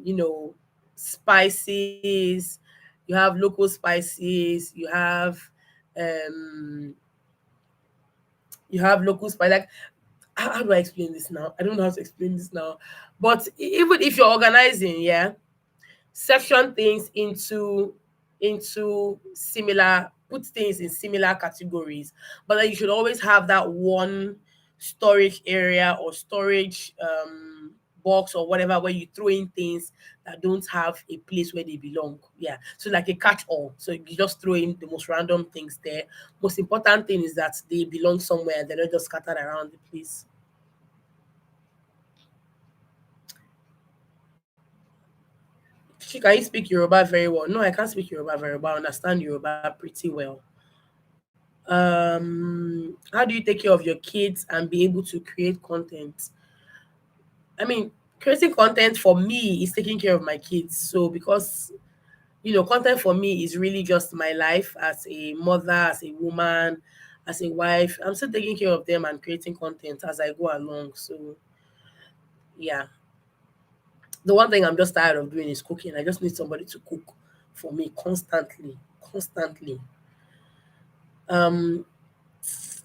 you know, spices, you have local spices, um, you have local spice. Like, how do I explain this now? I don't know how to explain this now. But even if you're organizing, yeah, section things into similar, put things in similar categories, but then you should always have that one storage area or storage box or whatever where you throw in things that don't have a place where they belong. Yeah, so like a catch all, so you just throw in the most random things there. Most important thing is that they belong somewhere, they're not just scattered around the place. Can you speak Yoruba very well? No, I can't speak Yoruba very well. I understand Yoruba pretty well. How do you take care of your kids and be able to create content? I mean, creating content for me is taking care of my kids. So because content for me is really just my life as a mother, as a woman, as a wife. I'm still taking care of them and creating content as I go along. So yeah, the one thing I'm just tired of doing is cooking. I just need somebody to cook for me constantly, constantly. Um,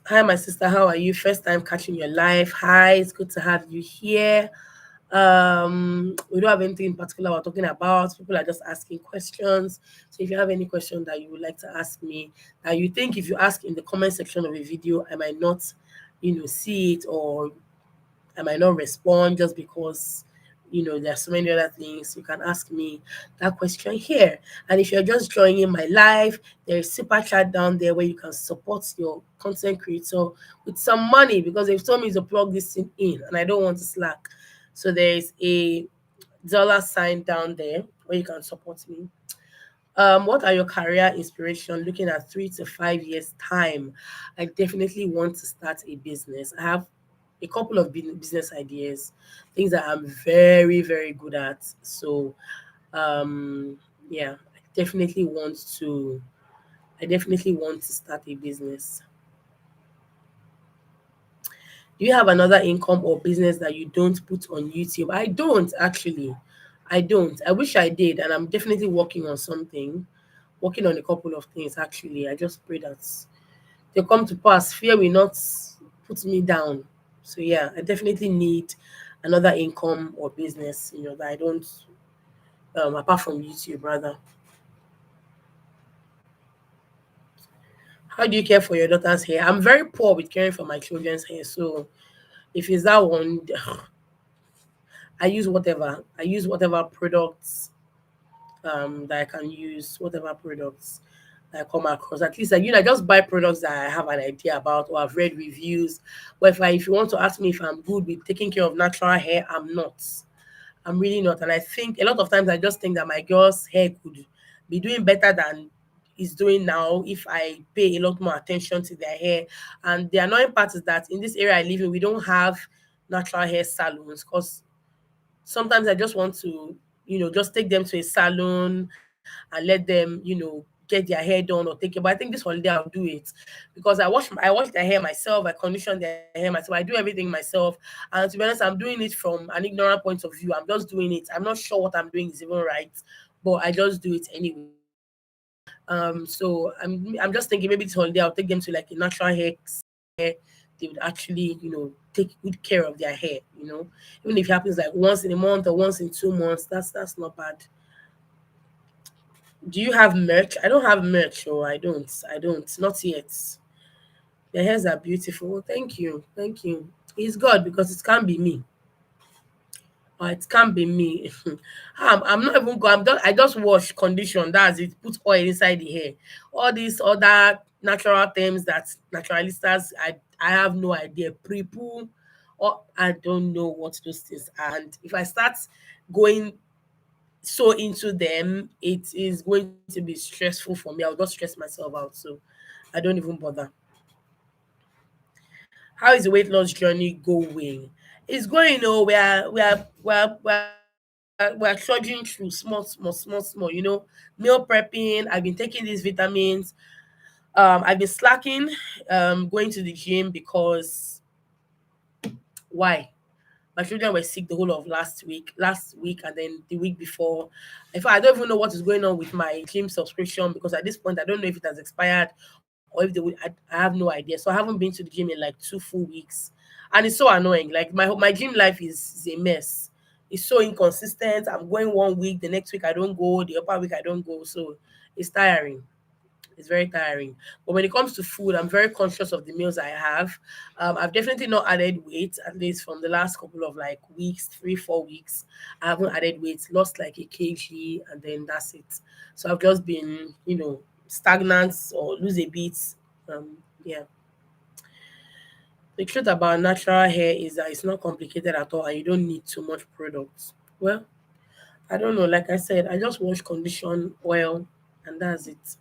Hi, my sister. How are you? First time catching your live. Hi, it's good to have you here. We don't have anything in particular we're talking about. People are just asking questions. So if you have any question that you would like to ask me, that you think if you ask in the comment section of a video, I might not, see it, or I might not respond just because there's so many other things. You can ask me that question here. And if you're just joining my live, there's super chat down there where you can support your content creator with some money, because they've told me to plug this thing in and I don't want to slack. So there's a $sign down there where you can support me. What are your career inspiration looking at 3 to 5 years time? I definitely want to start a business. I have a couple of business ideas, things that I'm very, very good at. So, yeah, I definitely want to start a business. Do you have another income or business that you don't put on YouTube? I don't actually. I don't. I wish I did, and I'm definitely working on something, working on a couple of things actually. I just pray that they come to pass. Fear will not put me down. So yeah, I definitely need another income or business, that I don't apart from YouTube rather. How do you care for your daughter's hair? I'm very poor with caring for my children's hair. So if it's that one, I use whatever products that I can use, whatever products that I come across. At least I just buy products that I have an idea about or I've read reviews. But if you want to ask me if I'm good with taking care of natural hair, I'm not. I'm really not. And I think a lot of times I just think that my girl's hair could be doing better than is doing now if I pay a lot more attention to their hair. And the annoying part is that in this area I live in, we don't have natural hair salons, because sometimes I just want to, just take them to a salon and let them, get their hair done or take it. But I think this holiday I'll do it, because I wash their hair myself, I condition their hair myself, I do everything myself. And to be honest, I'm doing it from an ignorant point of view. I'm just doing it. I'm not sure what I'm doing is even right, but I just do it anyway. So I'm just thinking maybe this holiday I'll take them to like a natural hair salon where they would actually, take good care of their hair. Even if it happens like once in a month or once in 2 months, that's not bad. Do you have merch? I don't have merch, or I don't, not yet. Your hairs are beautiful. Thank you, thank you. It's God because it can't be me. Or it can't be me. I'm not even go. I'm just I just wash condition. That's it. Put oil inside the hair. All these other natural terms that naturalistas, I have no idea. Pre-poo, or I don't know what those things are. And if I start going so into them, it is going to be stressful for me. I'll just stress myself out. So I don't even bother. How is the weight loss journey going? It's going. We're trudging through small. Meal prepping. I've been taking these vitamins. I've been slacking. Going to the gym because why? My children were sick the whole of last week, and then the week before. In fact, I don't even know what is going on with my gym subscription because at this point, I don't know if it has expired or if they would. I have no idea. So I haven't been to the gym in like 2 full weeks, and it's so annoying. Like my gym life is a mess. It's so inconsistent. I'm going 1 week, the next week I don't go, the upper week I don't go. So it's tiring. It's very tiring. But when it comes to food, I'm very conscious of the meals I have. I've definitely not added weight, at least from the last couple of like weeks, 3, 4 weeks. I haven't added weight, lost like a kg, and then that's it. So I've just been, stagnant or lose a bit. Yeah. The truth about natural hair is that it's not complicated at all and you don't need too much products. Well, I don't know. Like I said, I just wash, condition, oil, and that's it.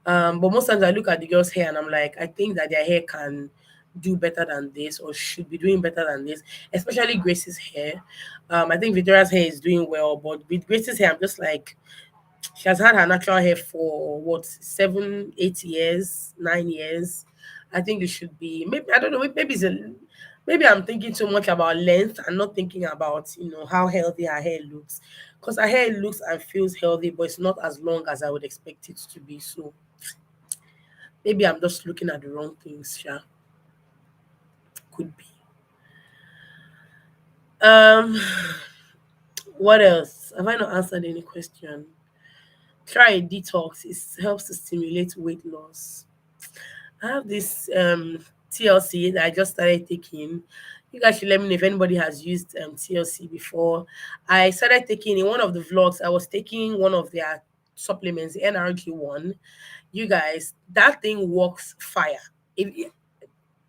But most times I look at the girl's hair and I'm like, I think that their hair can do better than this or should be doing better than this, especially Grace's hair. I think Victoria's hair is doing well, but with Grace's hair, I'm just like, she has had her natural hair for what, 7, 8 years, 9 years. I think it should be maybe I don't know, maybe I'm thinking too much about length and not thinking about how healthy her hair looks. Because her hair looks and feels healthy, but it's not as long as I would expect it to be. So maybe I'm just looking at the wrong things, Sha. Could be. Um, what else? Have I not answered any question? Try a detox. It helps to stimulate weight loss. I have this TLC that I just started taking. You guys should let me know if anybody has used TLC before. I started taking in one of the vlogs. I was taking one of their supplements, the NRG one. You guys, that thing works fire. If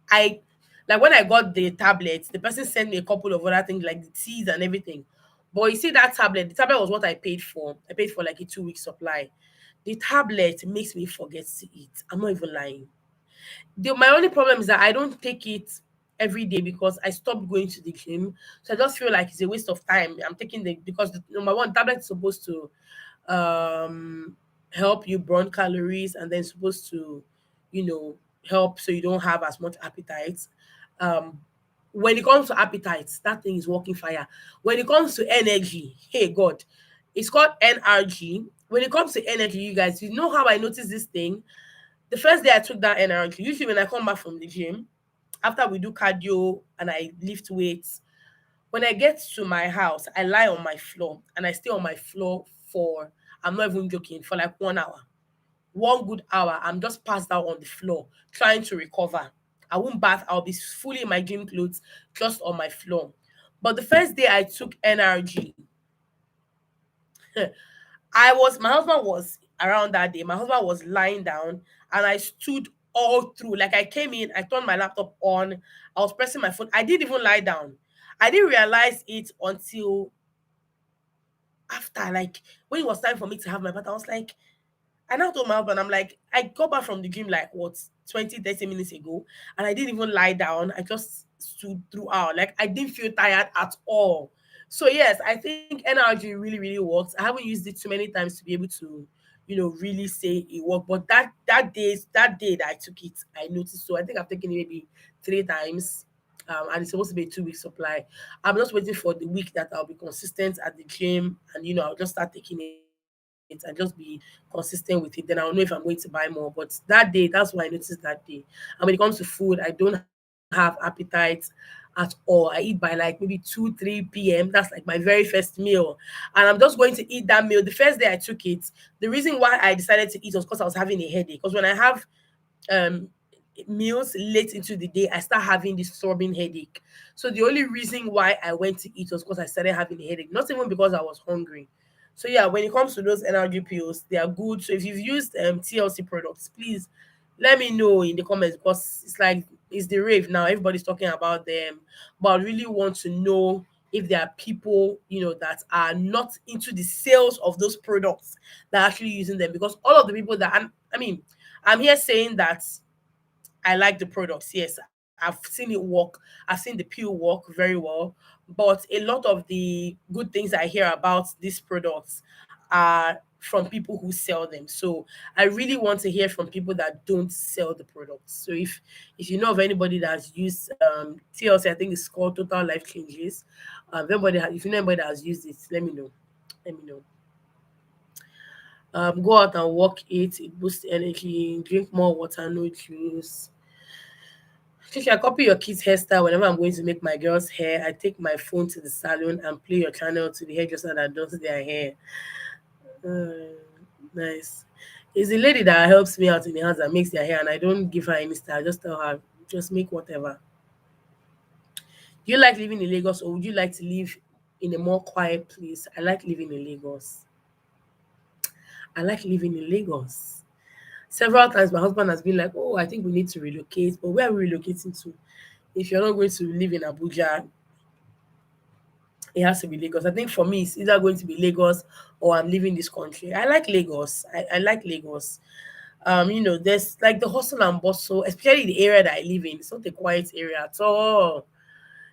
I like when I got the tablets, the person sent me a couple of other things like the teas and everything. But you see that tablet, the tablet was what I paid for. I paid for like a 2 week supply. The tablet makes me forget to eat. I'm not even lying. My only problem is that I don't take it every day because I stopped going to the gym. So I just feel like it's a waste of time. I'm taking the because the number one tablet is supposed to um help you burn calories and then supposed to, you know, help so you don't have as much appetite. Um when it comes to appetite, that thing is working fire. When it comes to energy, hey God, it's called NRG. When it comes to energy, you guys, you know how I noticed this thing? The first day I took that NRG, usually when I come back from the gym, after we do cardio and I lift weights, when I get to my house, I lie on my floor and I stay on my floor for, I'm not even joking, for like 1 hour. 1 good hour, I'm just passed out on the floor trying to recover. I won't bath, I'll be fully in my gym clothes just on my floor. But the first day I took NRG, my husband was around that day. My husband was lying down and I stood all through. Like I came in, I turned my laptop on, I was pressing my phone. I didn't even lie down. I didn't realize it until after, like when it was time for me to have my bath. I was like, I now told my husband, I'm like, I got back from the gym like what 20, 30 minutes ago, and I didn't even lie down. I just stood throughout. Like I didn't feel tired at all. So yes, I think NRG really, really works. I haven't used it too many times to be able to, really say it worked. But that day that I took it, I noticed. So I think I've taken it maybe 3 times. And it's supposed to be a 2 week supply. I'm just waiting for the week that I'll be consistent at the gym and I'll just start taking it and just be consistent with it, then I'll know if I'm going to buy more. But that day, that's what I noticed that day. And when it comes to food, I don't have appetite at all. I eat by like maybe 2, 3 p.m. That's like my very first meal. And I'm just going to eat that meal. The first day I took it, the reason why I decided to eat was because I was having a headache. Because when I have um meals late into the day, I start having this throbbing headache. So the only reason why I went to eat was because I started having a headache, not even because I was hungry. So yeah, when it comes to those energy pills, they are good. So if you've used TLC products, please let me know in the comments, because it's like it's the rave now. Everybody's talking about them, but I really want to know if there are people, that are not into the sales of those products that are actually using them. Because all of the people that I mean, I'm here saying that I like the products. Yes, I've seen it work. I've seen the pill work very well. But a lot of the good things I hear about these products are from people who sell them. So I really want to hear from people that don't sell the products. So if you know of anybody that's used TLC, I think it's called Total Life Changes. If you know anybody that has used it, let me know. Let me know. Go out and walk, eat, it boosts energy, drink more water, no juice. Trisha, I copy your kids' hairstyle whenever I'm going to make my girl's hair. I take my phone to the salon and play your channel to the hairdresser that does their hair. Uh, nice. It's the lady that helps me out in the house that makes their hair, and I don't give her any style. I just tell her, just make whatever. Do you like living in Lagos, or would you like to live in a more quiet place? I like living in Lagos. I like living in Lagos. Several times my husband has been like, oh, I think we need to relocate. But where are we relocating to? If you're not going to live in Abuja, it has to be Lagos. I think for me, it's either going to be Lagos or I'm leaving this country. I like Lagos. I like Lagos. There's like the hustle and bustle, especially the area that I live in. It's not a quiet area at all.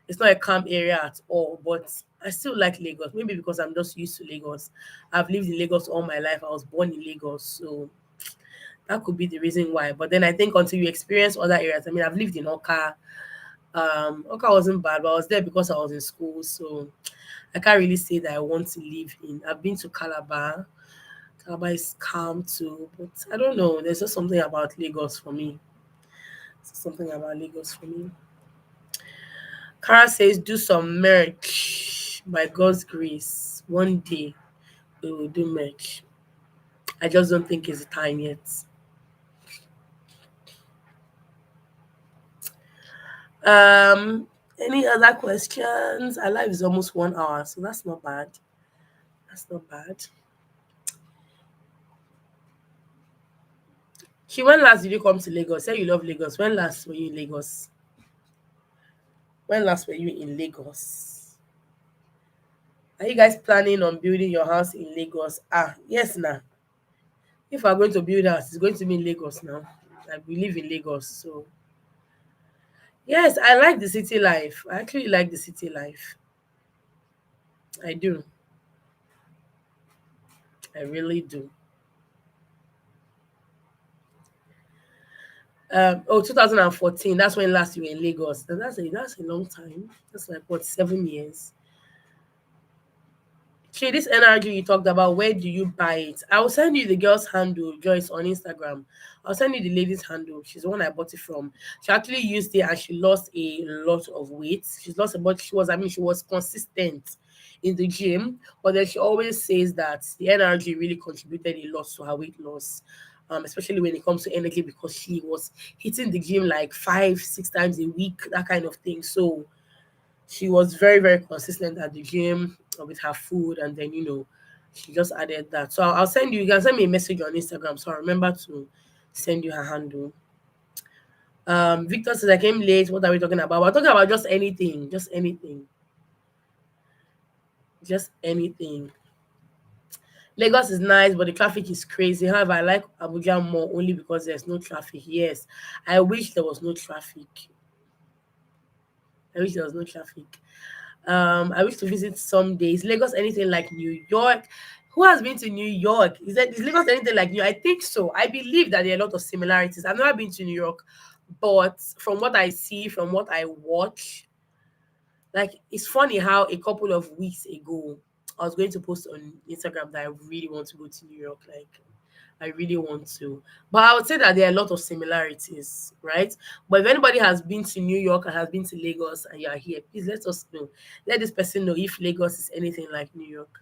It's not a calm area at all. But I still like Lagos. Maybe because I'm just used to Lagos. I've lived in Lagos all my life. I was born in Lagos. So that could be the reason why. But then I think until you experience other areas, I mean, I've lived in Oka. Oka wasn't bad, but I was there because I was in school. So I can't really say that I want to live in. I've been to Calabar. Calabar is calm too, but I don't know. There's just something about Lagos for me. Something about Lagos for me. Kara says, do some merch by God's grace. One day we will do merch. I just don't think it's the time yet. Any other questions? Our live is almost 1 hour, so that's not bad. That's not bad. When last did you come to Lagos? Say you love Lagos. When last were you in Lagos? When last were you in Lagos? Are you guys planning on building your house in Lagos? Yes, now. If we're going to build a house, it's going to be in Lagos now. Like we live in Lagos, so yes, I like the city life. I actually like the city life. I do. I really do. 2014. That's when last you were in Lagos. That's a long time. That's like what, 7 years. Okay, this energy you talked about, where do you buy it? I will send you the girl's handle, Joyce, on Instagram. I'll send you the lady's handle. She's the one I bought it from. She actually used it and she lost a lot of weight. She's lost about she was consistent in the gym, but then she always says that the energy really contributed a lot to her weight loss. Especially when it comes to energy, because she was hitting the gym like 5, 6 times a week, that kind of thing. So she was very, very consistent at the gym with her food, and then she just added that. So I'll send you. You can send me a message on Instagram, so I remember to send you her handle. Victor says I came late. What are we talking about? We're talking about just anything, just anything, just anything. Lagos is nice, but the traffic is crazy. However, I like Abuja more only because there's no traffic. Yes, I wish there was no traffic. I wish there was no traffic. I wish to visit some days. Lagos anything like New York? Who has been to New York? Is Lagos anything like New York? I think so. I believe that there are a lot of similarities. I've never been to New York, but from what I see, from what I watch, like it's funny how a couple of weeks ago, I was going to post on Instagram that I really want to go to New York. Like, I really want to. But I would say that there are a lot of similarities, right? But if anybody has been to New York and has been to Lagos and you are here, please let us know. Let this person know if Lagos is anything like New York.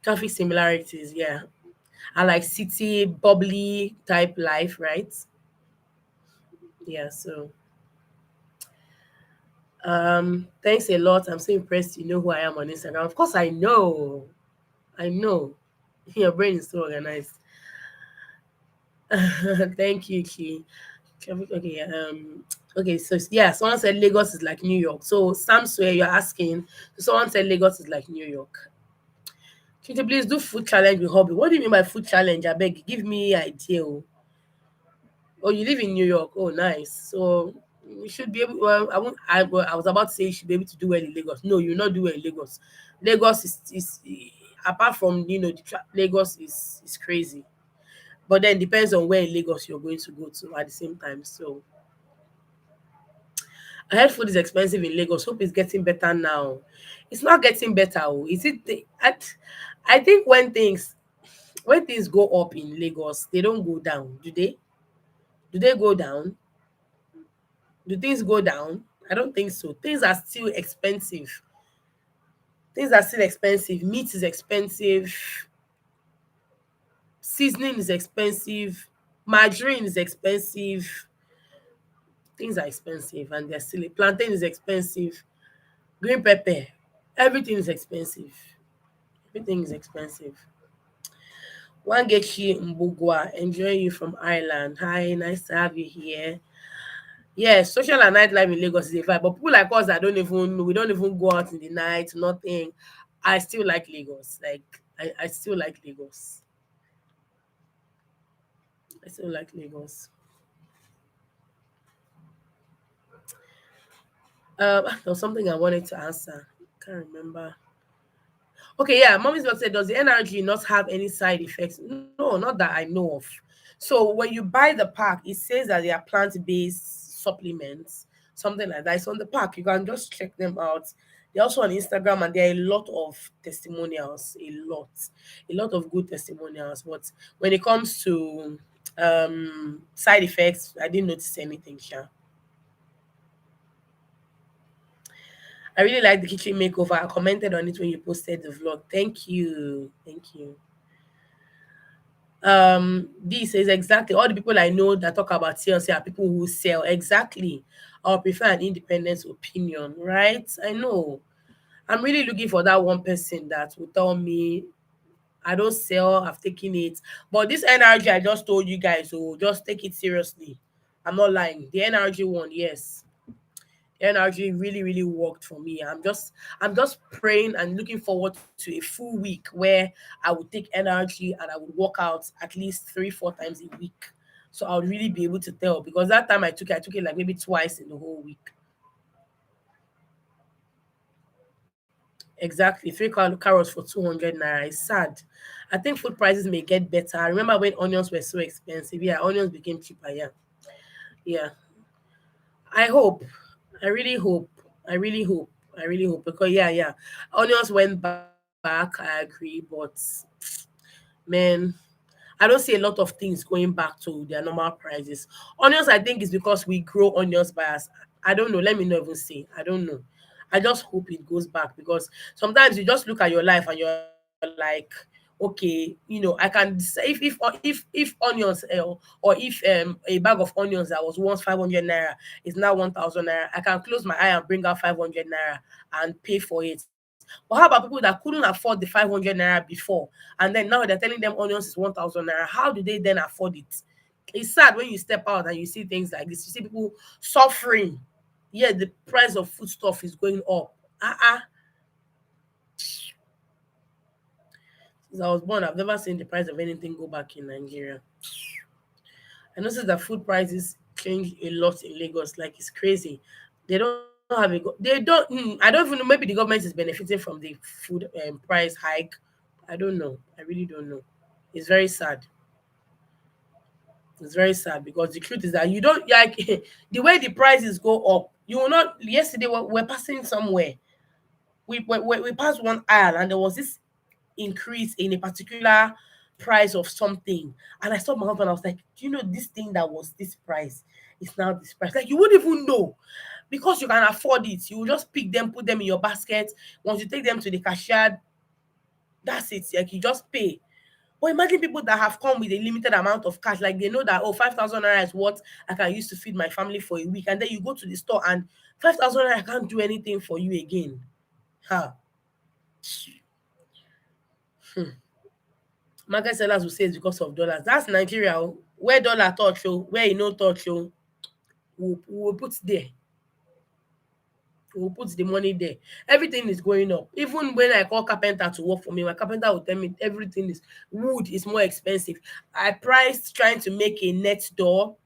Traffic similarities, yeah. And like city, bubbly type life, right? Yeah, so thanks a lot. I'm so impressed you know who I am on Instagram. Of course I know. I know. Your brain is so organized. Thank you, Chi. Okay, okay, so yeah, someone said Lagos is like New York. So Sam swear you're asking. So someone said Lagos is like New York. Could you please do food challenge with hobby? What do you mean by food challenge? I beg, give me idea. Oh, oh, you live in New York. Oh, nice. So you should be able. Well, I won't. Well, I was about to say you should be able to do well in Lagos. No, you'll not do well in Lagos. Lagos is apart from Lagos is crazy. But then depends on where in Lagos you're going to go to at the same time. So I heard food is expensive in Lagos. Hope it's getting better now. It's not getting better. Oh. Is it? I think when things go up in Lagos, they don't go down. Do they? Do they go down? Do things go down? I don't think so. Things are still expensive. Things are still expensive. Meat is expensive. Seasoning is expensive. Margarine is expensive. Things are expensive, and they're still. Plantain is expensive. Green pepper. Everything is expensive. Everything is expensive. Wangechi Mbugwa, enjoying you from Ireland. Hi, nice to have you here. Yes, social and nightlife in Lagos is a vibe, but people like us that we don't even go out in the night, nothing. I still like Lagos. Like, I still like Lagos. I still like Lagos. There was something I wanted to answer. Can't remember. Okay, yeah, mommy's box said, does the NRG not have any side effects? No, not that I know of. So when you buy the pack, it says that they are plant-based supplements, something like that. It's on the pack. You can just check them out. They're also on Instagram, and there are a lot of testimonials, a lot of good testimonials. But when it comes to side effects, I didn't notice anything, Sha. I really like the kitchen makeover. I commented on it when you posted the vlog. Thank you. Thank you. This is exactly all the people I know that talk about sales are people who sell. Exactly. I'll prefer an independent opinion, right? I know. I'm really looking for that one person that will tell me I don't sell, I've taken it. But this NRG I just told you guys, so just take it seriously. I'm not lying. The NRG one, yes. Energy really really worked for me. I'm just praying and looking forward to a full week where I would take energy and I would work out at least 3 4 times a week, so I would really be able to tell, because that time I took it like maybe twice in the whole week. Exactly, three carrots for 200 naira is sad. I think food prices may get better. I remember when onions were so expensive. Yeah, onions became cheaper. Yeah, yeah. I hope. I really hope. I really hope. I really hope, because yeah. Onions went back, I agree, but man, I don't see a lot of things going back to their normal prices. Onions, I think, is because we grow onions by us. I don't know. Let me not even say. I don't know. I just hope it goes back, because sometimes you just look at your life and you're like, okay, I can say if onions or if a bag of onions that was once 500 naira is now 1,000 naira, I can close my eye and bring out 500 naira and pay for it. But how about people that couldn't afford the 500 naira before, and then now they're telling them onions is 1,000 naira? How do they then afford it? It's sad when you step out and you see things like this. You see people suffering. Yeah, the price of foodstuff is going up. Since I was born, I've never seen the price of anything go back in Nigeria. I noticed that food prices change a lot in Lagos. Like, it's crazy. They don't have they don't. I don't even know. Maybe the government is benefiting from the food price hike. I don't know. I really don't know. It's very sad. It's very sad, because the truth is that you don't like the way the prices go up. You will not. Yesterday we're passing somewhere. We passed one aisle and there was this increase in a particular price of something. And I saw my husband, I was like, do you know this thing that was this price is now this price? Like you wouldn't even know because you can afford it. You will just pick them, put them in your basket. Once you take them to the cashier, that's it. Like you just pay. But imagine people that have come with a limited amount of cash, like they know that, oh, 5,000 naira is what I can use to feed my family for a week. And then you go to the store and 5,000 naira can't do anything for you again. Ha. Hmm. Market sellers will say it's because of dollars. That's Nigeria. Oh. Where dollar touch, oh, where you no touch, oh, we'll put there. We'll put the money there. Everything is going up. Even when I call carpenter to work for me, my carpenter will tell me everything is wood is more expensive. I priced trying to make a net door,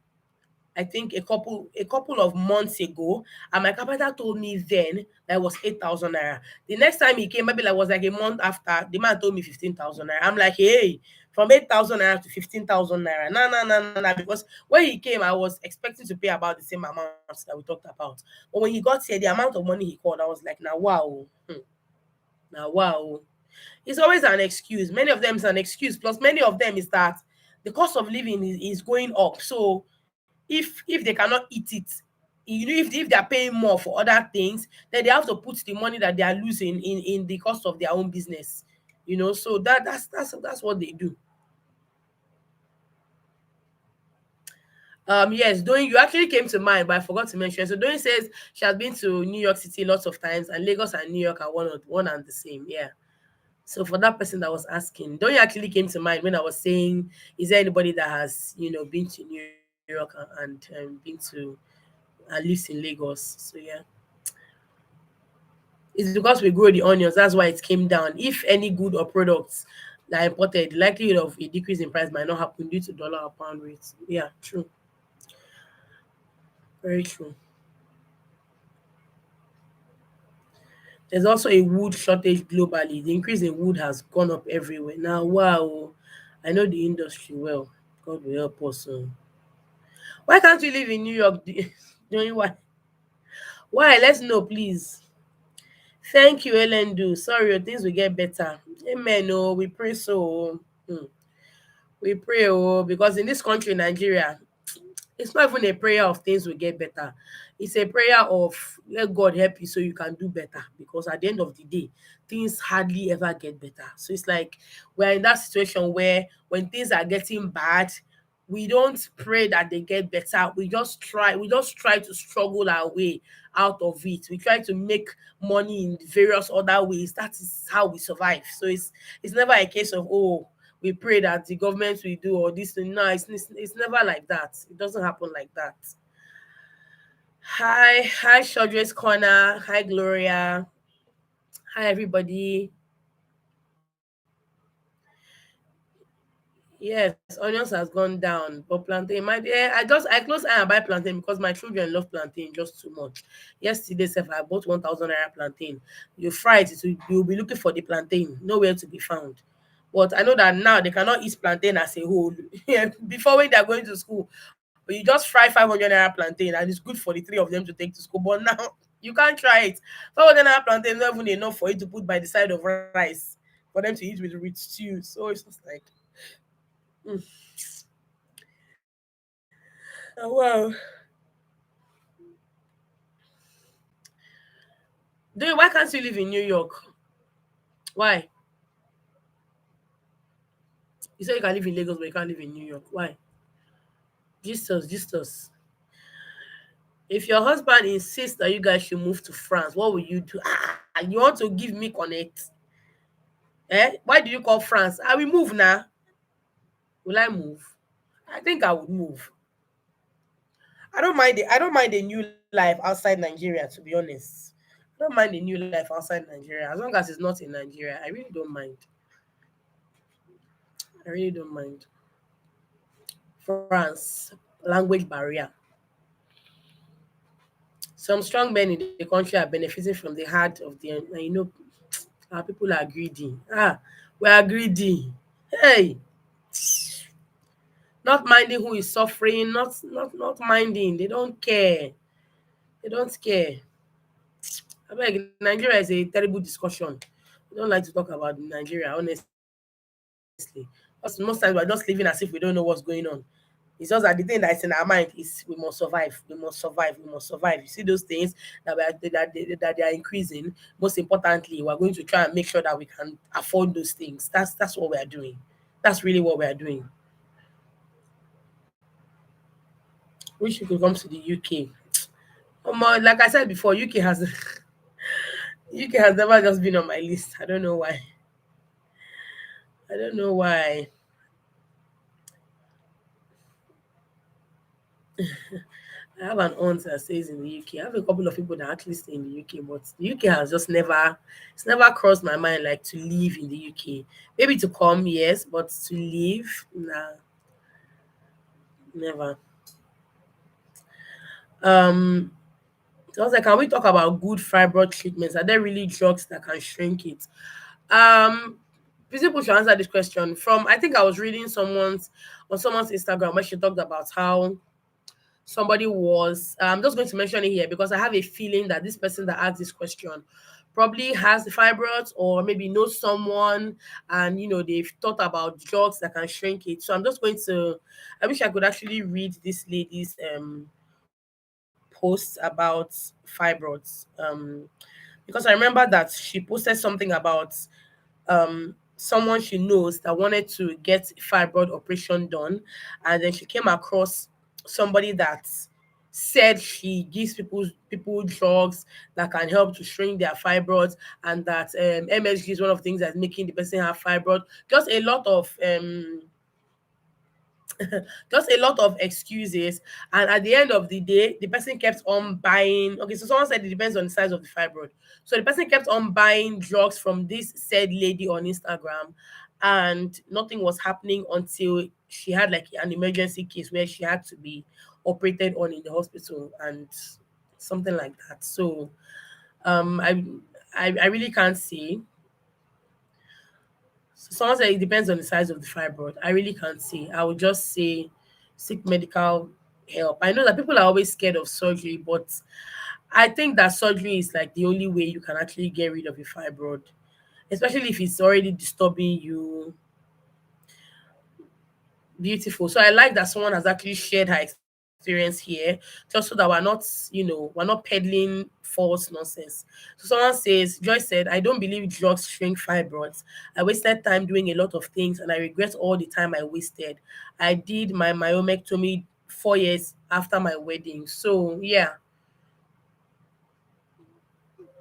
I think a couple of months ago, and my carpenter told me then that it was 8,000 naira. The next time he came, maybe like was like a month after, the man told me 15,000 naira. I'm like, hey, from 8,000 naira to 15,000 naira. No, no, no, no, no. Because when he came, I was expecting to pay about the same amount that we talked about. But when he got here, the amount of money he called, I was like, now wow. Now wow. It's always an excuse. Many of them is an excuse. Plus, many of them is that the cost of living is going up. So if they cannot eat it, if they are paying more for other things, then they have to put the money that they are losing in the cost of their own business. So that's what they do. Yes, Doing, you actually came to mind, but I forgot to mention. So Doing says she has been to New York City lots of times, and Lagos and New York are one and the same. Yeah. So for that person that was asking, Doing actually came to mind when I was saying, is there anybody that has been to New York and been to lives in Lagos? So yeah, it's because we grow the onions. That's why it came down. If any good or products that are imported, the likelihood of a decrease in price might not happen due to dollar or pound rates. Yeah, true. Very true. There's also a wood shortage globally. The increase in wood has gone up everywhere. Now, wow, I know the industry well. God will help us. Why can't you live in New York? Doing why? Why? Let's know, please. Thank you, Ellen. Do sorry, things will get better. Amen. Oh, we pray so. Hmm. We pray, oh, because in this country, Nigeria, it's not even a prayer of things will get better. It's a prayer of let God help you so you can do better. Because at the end of the day, things hardly ever get better. So it's like we're in that situation where when things are getting bad, we don't pray that they get better. We just try to struggle our way out of it. We try to make money in various other ways. That is how we survive. So it's never a case of, oh, we pray that the government will do all this thing. No, it's never like that. It doesn't happen like that. Hi, Shodre's Corner. Hi, Gloria. Hi, everybody. Yes, onions has gone down, but plantain, I close eye and buy plantain because my children love plantain just too much. Yesterday, sef, I bought 1,000 naira plantain. You fry it, you'll be looking for the plantain, nowhere to be found. But I know that now they cannot eat plantain as a whole. Before when they're going to school, but you just fry 500 naira plantain and it's good for the three of them to take to school. But now you can't try it. 500 naira plantain is not even enough for you to put by the side of rice for them to eat with stew. So it's just like, mm, wow. Why can't you live in New York? Why? You say you can live in Lagos, but you can't live in New York. Why? Just us. If your husband insists that you guys should move to France, what will you do? You want to give me connect? Why do you call France? I will move now. Will I move? I think I would move. I don't mind a new life outside Nigeria, to be honest. I don't mind a new life outside Nigeria. As long as it's not in Nigeria, I really don't mind. I really don't mind. France, language barrier. Some strong men in the country are benefiting from the heart of the, and our people are greedy. We are greedy. Hey, not minding who is suffering, not minding. They don't care. They don't care. I beg, Nigeria is a terrible discussion. We don't like to talk about Nigeria, honestly. Because most times we're just living as if we don't know what's going on. It's just that the thing that's in our mind is we must survive, we must survive, we must survive. You see those things that they are increasing. Most importantly, we're going to try and make sure that we can afford those things. That's what we are doing. That's really what we are doing. Wish you could come to the UK. Like I said before, UK has UK has never just been on my list. I don't know why. I don't know why. I have an aunt that stays in the UK. I have a couple of people that actually stay in the UK, but the UK has just never, it's never crossed my mind like to live in the UK. Maybe to come, yes, but to live, nah, never. Um, so I was like, can we talk about good fibroid treatments? Are there really drugs that can shrink it? Um, people should answer this question. From I think I was reading someone's Instagram where she talked about how somebody was I'm just going to mention it here because I have a feeling that this person that asked this question probably has the fibroids or maybe knows someone, and they've thought about drugs that can shrink it. So I'm just going to I wish I could actually read this lady's post about fibroids, because I remember that she posted something about someone she knows that wanted to get fibroid operation done, and then she came across somebody that said she gives people drugs that can help to shrink their fibroids, and that MSG is one of the things that's making the person have fibroid. Just a lot of excuses. And at the end of the day, the person kept on buying. Okay, so someone said it depends on the size of the fibroid. So the person kept on buying drugs from this said lady on Instagram, and nothing was happening until she had like an emergency case where she had to be operated on in the hospital and something like that. So um i I really can't say. So someone said it depends on the size of the fibroid. I really can't say. I would just say seek medical help. I know that people are always scared of surgery, but I think that surgery is like the only way you can actually get rid of a fibroid, especially if it's already disturbing you. Beautiful. So I like that someone has actually shared her experience here, just so that we're not peddling false nonsense. So someone says, Joy said, I don't believe drugs shrink fibroids. I wasted time doing a lot of things and I regret all the time I wasted. I did my myomectomy 4 years after my wedding. So yeah,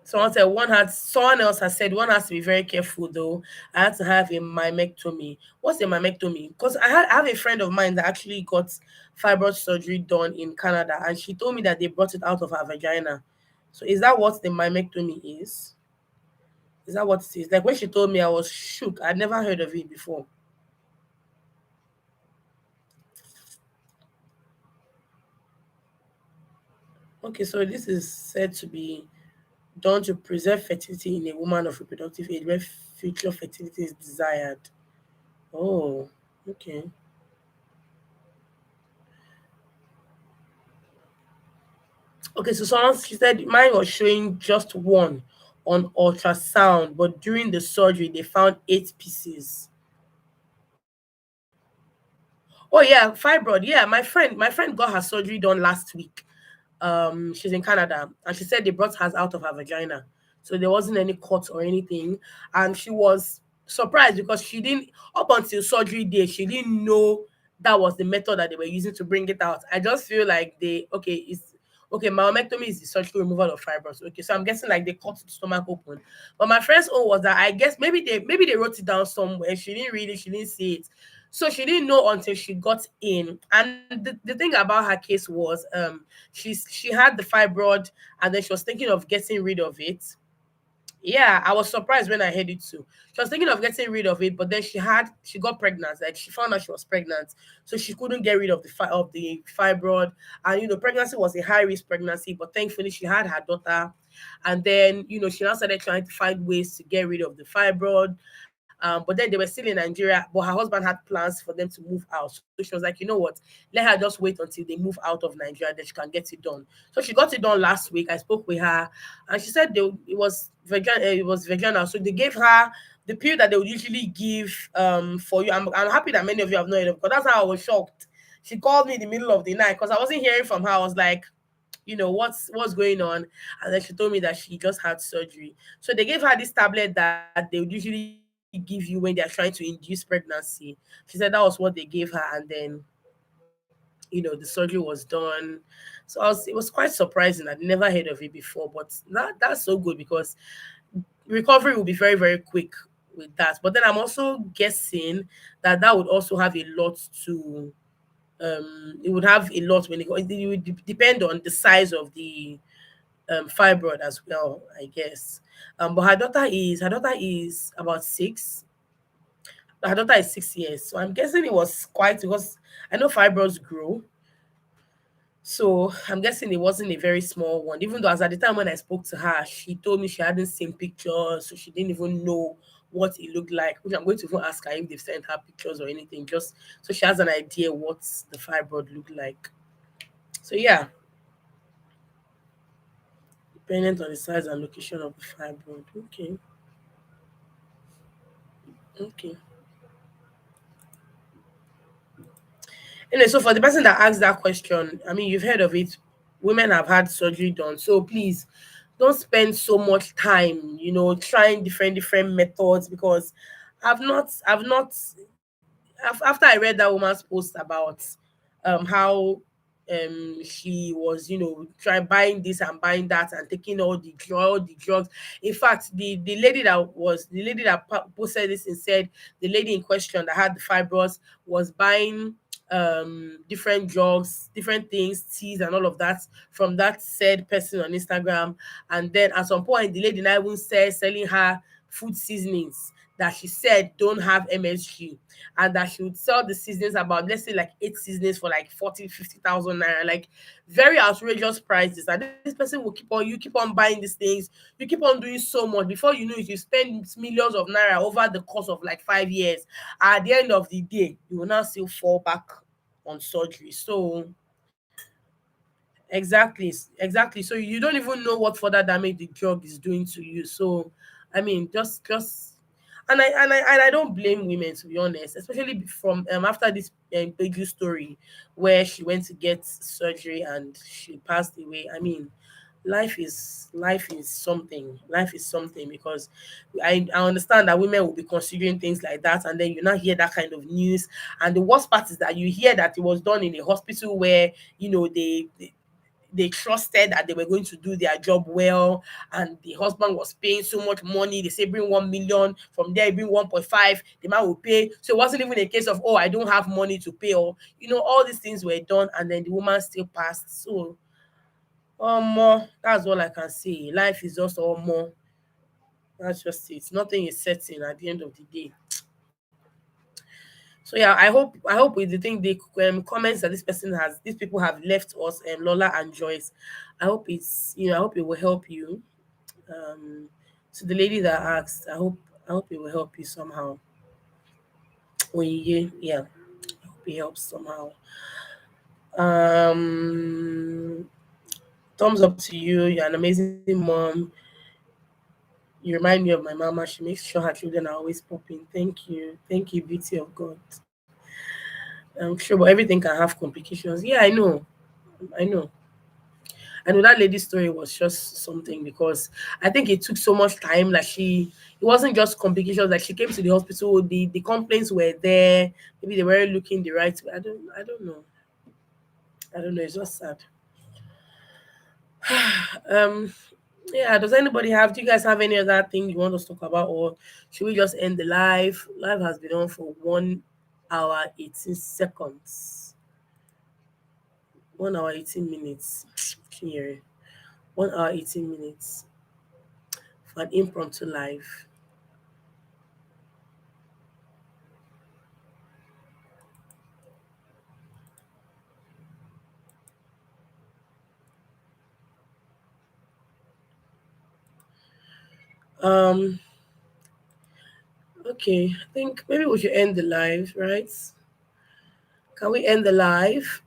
someone else has said one has to be very careful though. I had to have a myomectomy. What's a myomectomy? Because I have a friend of mine that actually got fibroid surgery done in Canada, and she told me that they brought it out of her vagina. So is that what the myomectomy is? Is that what it is? Like when she told me, I was shook. I'd never heard of it before. Okay, so this is said to be done to preserve fertility in a woman of reproductive age where future fertility is desired. Oh, okay. Okay, so someone she said mine was showing just one on ultrasound, but during the surgery they found 8 pieces. Oh yeah, fibroid. Yeah, my friend got her surgery done last week. She's in Canada, and she said they brought hers out of her vagina, so there wasn't any cut or anything. And she was surprised because she didn't, up until surgery day, she didn't know that was the method that they were using to bring it out. I just feel like it's okay. Myomectomy is the surgical removal of fibroids. Okay, so I'm guessing like they cut the stomach open. But my friend's own was that I guess maybe they wrote it down somewhere. She didn't read it. She didn't see it. So she didn't know until she got in. And the thing about her case was she had the fibroid, and then she was thinking of getting rid of it. Yeah, I was surprised when I heard it too. She was thinking of getting rid of it, but then she got pregnant. Like she found out she was pregnant, so she couldn't get rid of the fibroid. And pregnancy was a high risk pregnancy, but thankfully she had her daughter. And then she now started trying to find ways to get rid of the fibroid. But then they were still in Nigeria, but her husband had plans for them to move out. So she was like, you know what? Let her just wait until they move out of Nigeria, then she can get it done. So she got it done last week. I spoke with her, and she said it was vaginal. So they gave her the pill that they would usually give for you. I'm happy that many of you have known it because that's how I was shocked. She called me in the middle of the night because I wasn't hearing from her. I was like, what's going on? And then she told me that she just had surgery. So they gave her this tablet that they would usually give you when they're trying to induce pregnancy. She said that was what they gave her, and then the surgery was done. So it was quite surprising. I'd never heard of it before, but that's so good because recovery will be very, very quick with that. But then I'm also guessing that that would also have a lot to it would have a lot when it would depend on the size of the fibroid as well, I guess. But her daughter is about 6. Her daughter is 6 years, so I'm guessing it was quite because I know fibroids grow. So I'm guessing it wasn't a very small one. Even though as at the time when I spoke to her, she told me she hadn't seen pictures, so she didn't even know what it looked like. Which I'm going to even ask her if they've sent her pictures or anything, just so she has an idea what the fibroid looked like. So yeah, dependent on the size and location of the fibroid. Okay, okay. Anyway, so for the person that asked that question, I mean, you've heard of it. Women have had surgery done, so please don't spend so much time, trying different methods because I've not after I read that woman's post about how she was trying buying this and buying that and taking all the drugs. In fact, the lady that posted this and said the lady in question that had the fibroids was buying different drugs, different things, teas and all of that from that said person on Instagram. And then at some point the lady now even said selling her food seasonings that she said don't have MSG, and that she would sell the seasonings about, let's say, like 8 seasonings for like 40, 50,000 naira, like very outrageous prices. And this person will you keep on buying these things, you keep on doing so much. Before you know it, you spend millions of naira over the course of like 5 years. At the end of the day, you will now still fall back on surgery. So exactly. So you don't even know what further damage the drug is doing to you. So I mean, just and I don't blame women, to be honest, especially from after this Peju story where she went to get surgery and she passed away. I mean, life is something. Life is something because I understand that women will be considering things like that, and then you now hear that kind of news. And the worst part is that you hear that it was done in a hospital where they trusted that they were going to do their job well, and the husband was paying so much money. They say bring 1 million, from there bring 1.5, the man will pay. So it wasn't even a case of, oh, I don't have money to pay, or all these things were done, and then the woman still passed. So more, that's all I can say. Life is just all more. That's just it. Nothing is certain at the end of the day. So yeah, I hope with the thing, the comments that these people have left us, Lola and Joyce, I hope it will help you. Um, to the lady that asked, I hope it will help you somehow. When yeah, I hope it helps somehow. Um, Thumbs up to you. You're an amazing mom. You remind me of my mama. She makes sure her children are always popping. Thank you, beauty of God. I'm sure, but everything can have complications. Yeah, I know. I know that lady's story was just something because I think it took so much time. Like it wasn't just complications. Like she came to the hospital, the complaints were there. Maybe they weren't looking the right way. I don't know. I don't know. It's just sad. Um, yeah. Do you guys have any other thing you want us to talk about, or should we just end the live? Live has been on for 1 hour 18 seconds. 1 hour 18 minutes. Chinyere. 1 hour 18 minutes for an impromptu live. Um, Okay, I think maybe we should end the live, right? Can we end the live?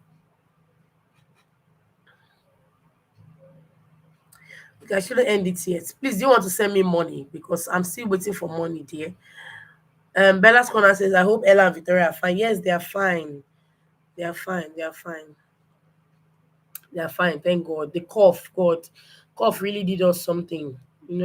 Okay, I shouldn't end it yet. Please, do you want to send me money? Because I'm still waiting for money, dear. Bella's Corner says, I hope Ella and Victoria are fine. Yes, they are fine. They are fine. They are fine. They are fine. Thank God. The cough, God, cough really did us something.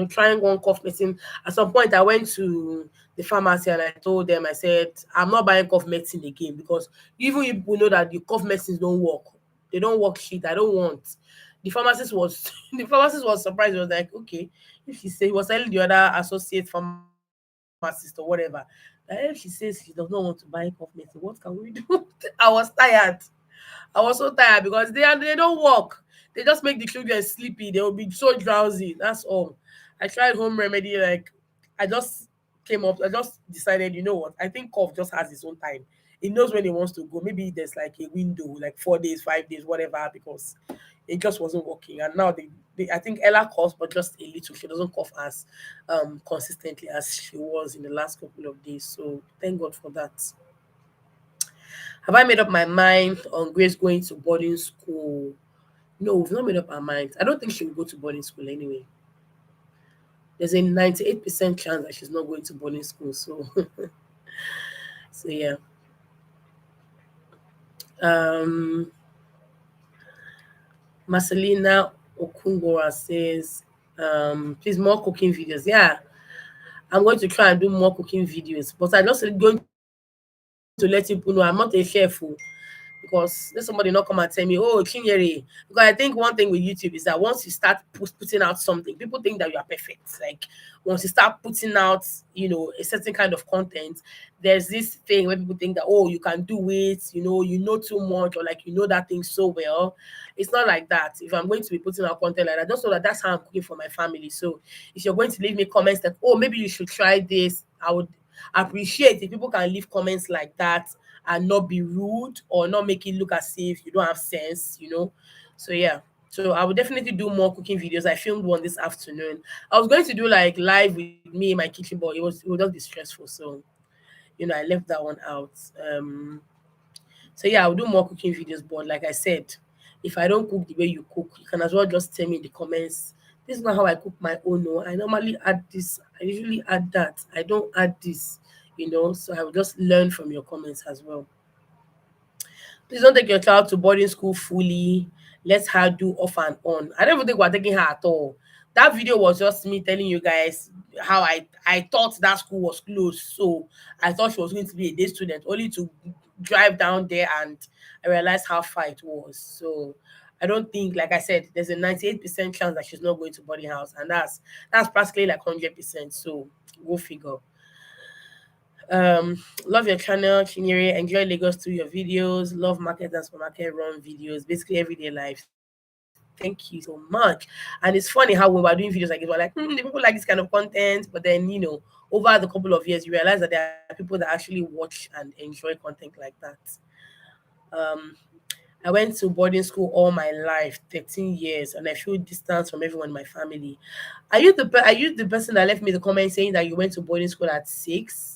Trying one cough medicine. At some point, I went to the pharmacy and I told them, I said, I'm not buying cough medicine again because even you people know that the cough medicines don't work. They don't work shit. I don't want. The pharmacist was the pharmacist was surprised. He was like, okay, if she say he was telling the other associate pharmacist or whatever, that if she says she does not want to buy cough medicine, what can we do? I was so tired because they don't work. They just make the children sleepy. They will be so drowsy. That's all. I tried home remedy. Like I just came up. I just decided. You know what? I think cough just has its own time. It knows when it wants to go. Maybe there's like a window, like 4 days, 5 days, whatever. Because it just wasn't working. And now I think Ella coughs, but just a little. She doesn't cough as consistently as she was in the last couple of days. So thank God for that. Have I made up my mind on Grace going to boarding school? No, we've not made up our minds. I don't think she will go to boarding school anyway. There's a 98% chance that she's not going to boarding school. So, so yeah. Um, Marcelina Okungora says, please more cooking videos. Yeah, I'm going to try and do more cooking videos, but I'm just going to let people know I'm not a chef. Oh, because let somebody not come and tell me, oh, Chinyere. Because I think one thing with YouTube is that once you start putting out something, people think that you are perfect. Like once you start putting out, a certain kind of content, there's this thing where people think that, oh, you can do it, you know too much, or like you know that thing so well. It's not like that. If I'm going to be putting out content like that, just know that that's how I'm cooking for my family. So if you're going to leave me comments that, oh, maybe you should try this, I would appreciate if people can leave comments like that and not be rude or not make it look as if you don't have sense. So yeah. So I will definitely do more cooking videos. I filmed one this afternoon. I was going to do like live with me in my kitchen, but it would just be stressful. So I left that one out. So yeah, I'll do more cooking videos. But like I said, if I don't cook the way you cook, you can as well just tell me in the comments. This is not how I cook my own. No, I normally add this. I usually add that. I don't add this. So I will just learn from your comments as well. Please don't take your child to boarding school fully. Let her do off and on. I don't even think we're taking her at all. That video was just me telling you guys how I thought that school was closed. So I thought she was going to be a day student, only to drive down there and I realized how far it was. So I don't think, like I said, there's a 98% chance that she's not going to boarding house, and that's practically like 100%. So go figure. Love your channel, Chinyere. Enjoy Lagos through your videos. Love market and supermarket run videos. Basically everyday life. Thank you so much. And it's funny how when we're doing videos like this, we're like, the people like this kind of content. But then, over the couple of years, you realize that there are people that actually watch and enjoy content like that. Um, I went to boarding school all my life, 13 years, and I feel distance from everyone in my family. Are you the person that left me the comment saying that you went to boarding school at 6?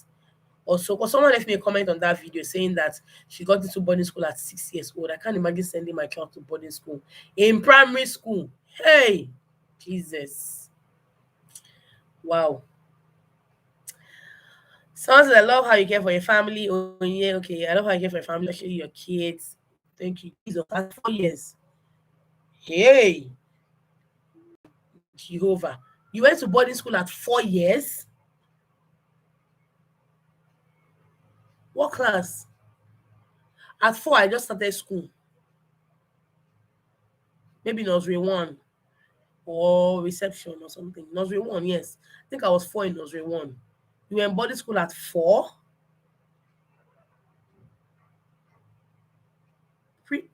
Also, because someone left me a comment on that video saying that she got into boarding school at 6 years old. I can't imagine sending my child to boarding school in primary school. Hey, Jesus. Wow. Someone said, I love how you care for your family. Oh, yeah, okay. I love how you care for your family, especially your kids. Thank you, Jesus. At 4 years. Hey, Jehovah. You went to boarding school at 4 years? What class? At 4, I just started school. Maybe nursery 1 or reception or something. Nursery 1, yes. I think I was 4 in nursery 1. You were in boarding school at 4? What?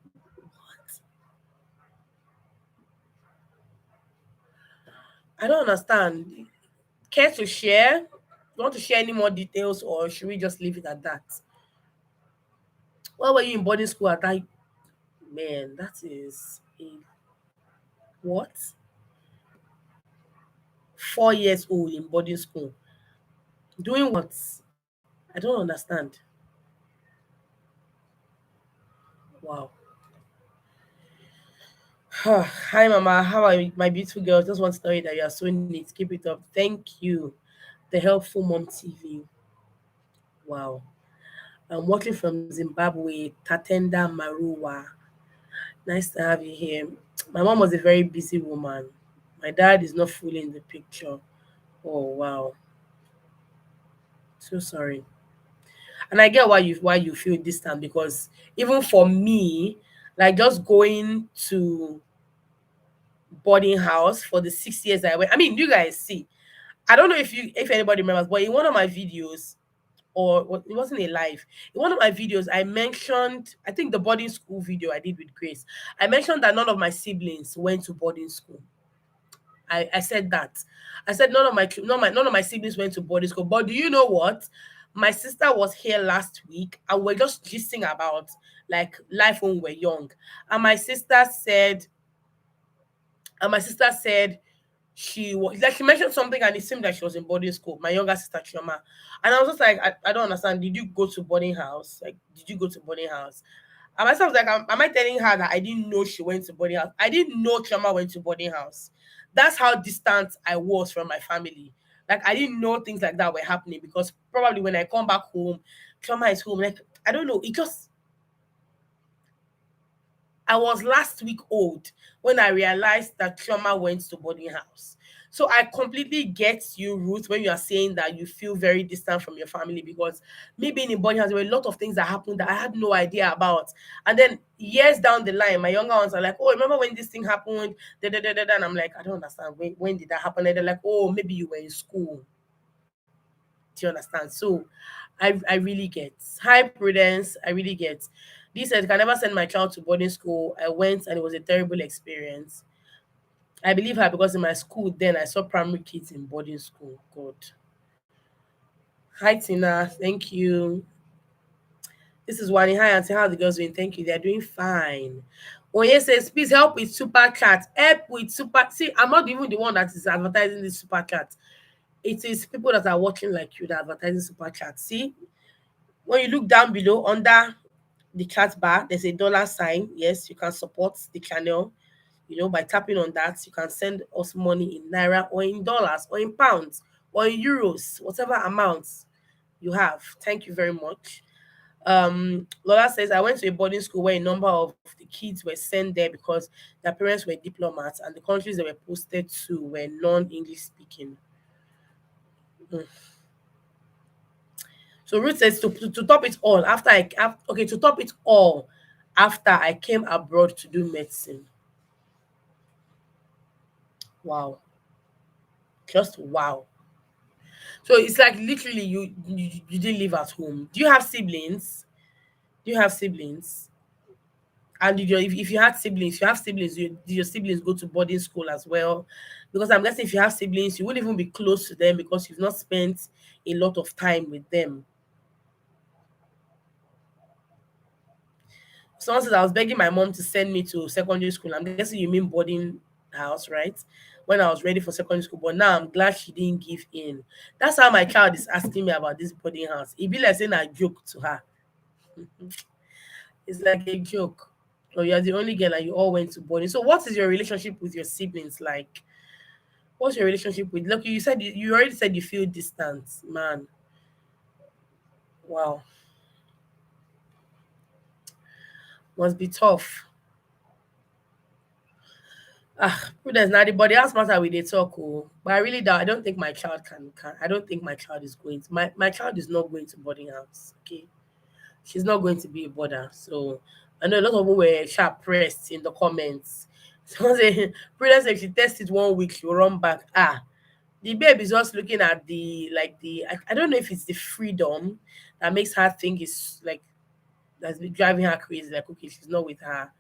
I don't understand. Care to share? You want to share any more details or should we just leave it at that? Why were you in boarding school at that? Man, that is a what? 4 years old in boarding school. Doing what? I don't understand. Wow. Hi, Mama. How are you, my beautiful girl? Just want to tell you that you are so neat. Keep it up. Thank you. The helpful mom TV. Wow. I'm watching from Zimbabwe, Tatenda Maruwa. Nice to have you here. My mom was a very busy woman. My dad is not fully in the picture. Oh wow. So sorry. And I get why you feel distant, because even for me, like just going to boarding house for the 6 years I went. I mean, you guys see. I don't know if anybody remembers, but in one of my videos, it wasn't a live. In one of my videos, I mentioned, I think the boarding school video I did with Grace. I mentioned that none of my siblings went to boarding school. I said that. I said none of my siblings went to boarding school. But do you know what? My sister was here last week and we're just gisting about like life when we're young. And my sister said she was like, she mentioned something and it seemed like she was in boarding school. My younger sister Chioma. And I was just like, I don't understand. Did you go to boarding house? Like, did you go to boarding house? And myself was like, am I telling her that I didn't know she went to boarding house? I didn't know Chioma went to boarding house. That's how distant I was from my family. Like, I didn't know things like that were happening, because probably when I come back home, Chioma is home. Like, I don't know. I was last week old when I realized that Chioma went to boarding house. So I completely get you, Ruth, when you are saying that you feel very distant from your family, because me being in boarding house, there were a lot of things that happened that I had no idea about. And then years down the line, my younger ones are like, "Oh, remember when this thing happened?" Da, da, da, da, da. And I'm like, "I don't understand. When did that happen?" And they're like, "Oh, maybe you were in school." Do you understand? So I really get. Hi, Prudence. I really get. This said, can never send my child to boarding school. I went and it was a terrible experience. I believe her because in my school then I saw primary kids in boarding school. God. Hi Tina, thank you. This is Wani. Hi Auntie, how are the girls doing? Thank you. They're doing fine. Oye says, please help with super chat. Help with super. See, I'm not even the one that is advertising this super chat. It is people that are watching like you that are advertising super chat. See, when you look down below under the chat bar, there's a dollar sign. Yes, you can support the channel. By tapping on that, you can send us money in naira or in dollars or in pounds or in euros, whatever amounts you have. Thank you very much. Lola says, I went to a boarding school where a number of the kids were sent there because their parents were diplomats and the countries they were posted to were non-English speaking. Mm. So Ruth says to top it all, to top it all, after I came abroad to do medicine. Wow. Just wow. So it's like literally you didn't live at home. Do you have siblings? Do you have siblings? And if you had siblings, if you have siblings, did your siblings go to boarding school as well? Because I'm guessing if you have siblings, you wouldn't even be close to them because you've not spent a lot of time with them. Someone says I was begging my mom to send me to secondary school. I'm guessing you mean boarding house, right? When I was ready for secondary school, but now I'm glad she didn't give in. That's how my child is asking me about this boarding house. It be like saying a joke to her. It's like a joke. Or you're the only girl and you all went to boarding. So what is your relationship with your siblings like? What's your relationship with, look, you said you already said you feel distant, man. Wow. Must be tough. Prudence, now the body else matter with they talk, oh. But I really don't. I don't think my child can. I don't think my child is going to. My child is not going to boarding house. Okay, she's not going to be a boarder. So I know a lot of people were sharp pressed in the comments. Someone say Prudence, if she tests it 1 week, she'll run back. The babe is just looking at I don't know if it's the freedom that makes her think it's like that's been driving her crazy. Like, okay, she's not with her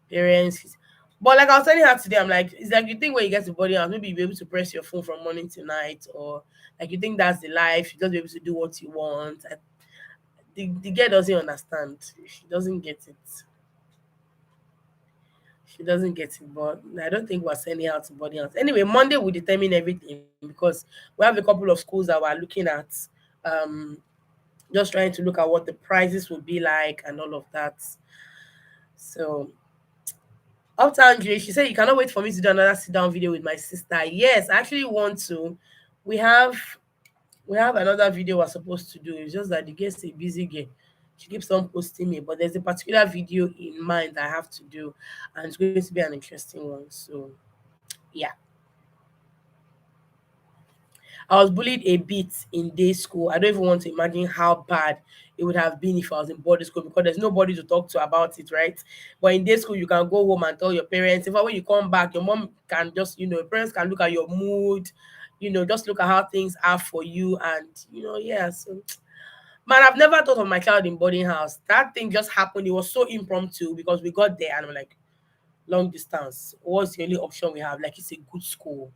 parents. But like I was telling her today, I'm like, it's like you think when you get to body house, maybe you'll be able to press your phone from morning to night, or like you think that's the life, you just be able to do what you want. The girl doesn't understand. She doesn't get it. She doesn't get it, but I don't think we're sending her to body house. Anyway, Monday will determine everything because we have a couple of schools that we're looking at Um, just trying to look at what the prices would be like and all of that. So Uptown Jay, she said you cannot wait for me to do another sit down video with my sister. Yes, I actually want to. We have we have another video we're supposed to do. It's just that the girl's a busy girl. She keeps on posting me, but there's a particular video in mind I have to do, and it's going to be an interesting one. So yeah. I was bullied a bit in day school. I don't even want to imagine how bad it would have been if I was in boarding school because there's nobody to talk to about it, right? But in day school, you can go home and tell your parents. In fact, when you come back, your mom can just, your parents can look at your mood, just look at how things are for you. And, yeah. So, man, I've never thought of my child in boarding house. That thing just happened. It was so impromptu because we got there and I'm like, long distance. What's the only option we have? Like, it's a good school.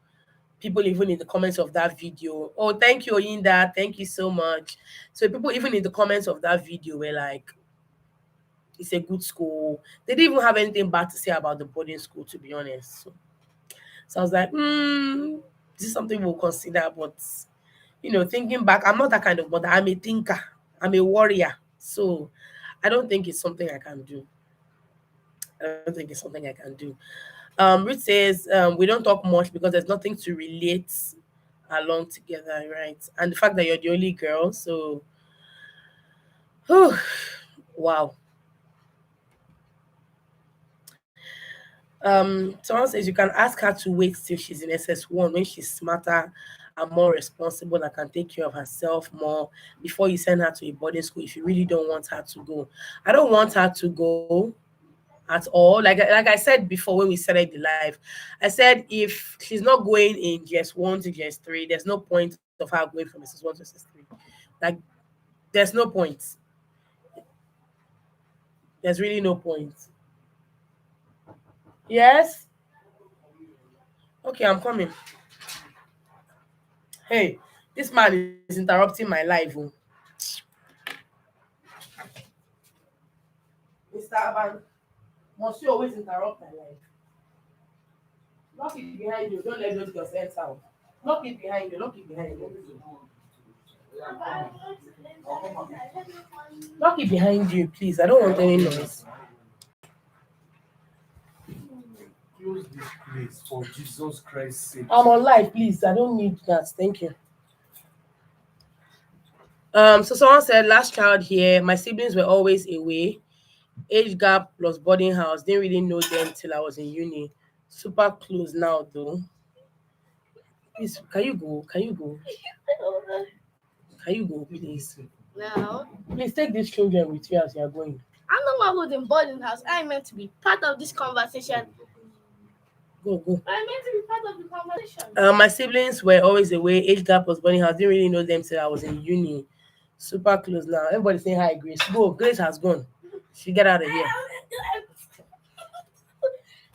People even in the comments of that video. Oh, thank you, Oyinda. Thank you so much. So people even in the comments of that video were like, it's a good school. They didn't even have anything bad to say about the boarding school, to be honest. So I was like, this is something we'll consider. But thinking back, I'm not that kind of mother. I'm a thinker. I'm a warrior. So I don't think it's something I can do. I don't think it's something I can do. Ruth says, we don't talk much because there's nothing to relate along together, right? And the fact that you're the only girl, so whew, wow. Someone says you can ask her to wait till she's in SS1 when she's smarter and more responsible and can take care of herself more before you send her to a boarding school if you really don't want her to go. I don't want her to go at all. Like I said before when we started the live, I said if she's not going in GS1 to GS3, there's no point of her going from SS1 to SS3. Like there's no point. There's really no point. Yes? Okay, I'm coming. Hey, this man is interrupting my life. Oh. Mr. Aban, must you always interrupt my life? Lock it behind you. Don't let those girls enter out. Lock it behind you. Lock it behind you. Lock it behind you, please. I don't want any noise. Close this place for Jesus Christ's sake. I'm on live, please. I don't need that. Thank you. So someone said last child here, my siblings were always away. Age gap plus boarding house. Didn't really know them till I was in uni. Super close now though. Please, can you go? Can you go? Can you go, please? No. Please take these children with you as you are going. I'm not one who's in boarding house. I'm meant to be part of this conversation. Go, go. I'm meant to be part of the conversation. My siblings were always away. Age gap was boarding house. Didn't really know them till I was in uni. Super close now. Everybody saying hi, Grace. Go. Grace has gone. She get out of here.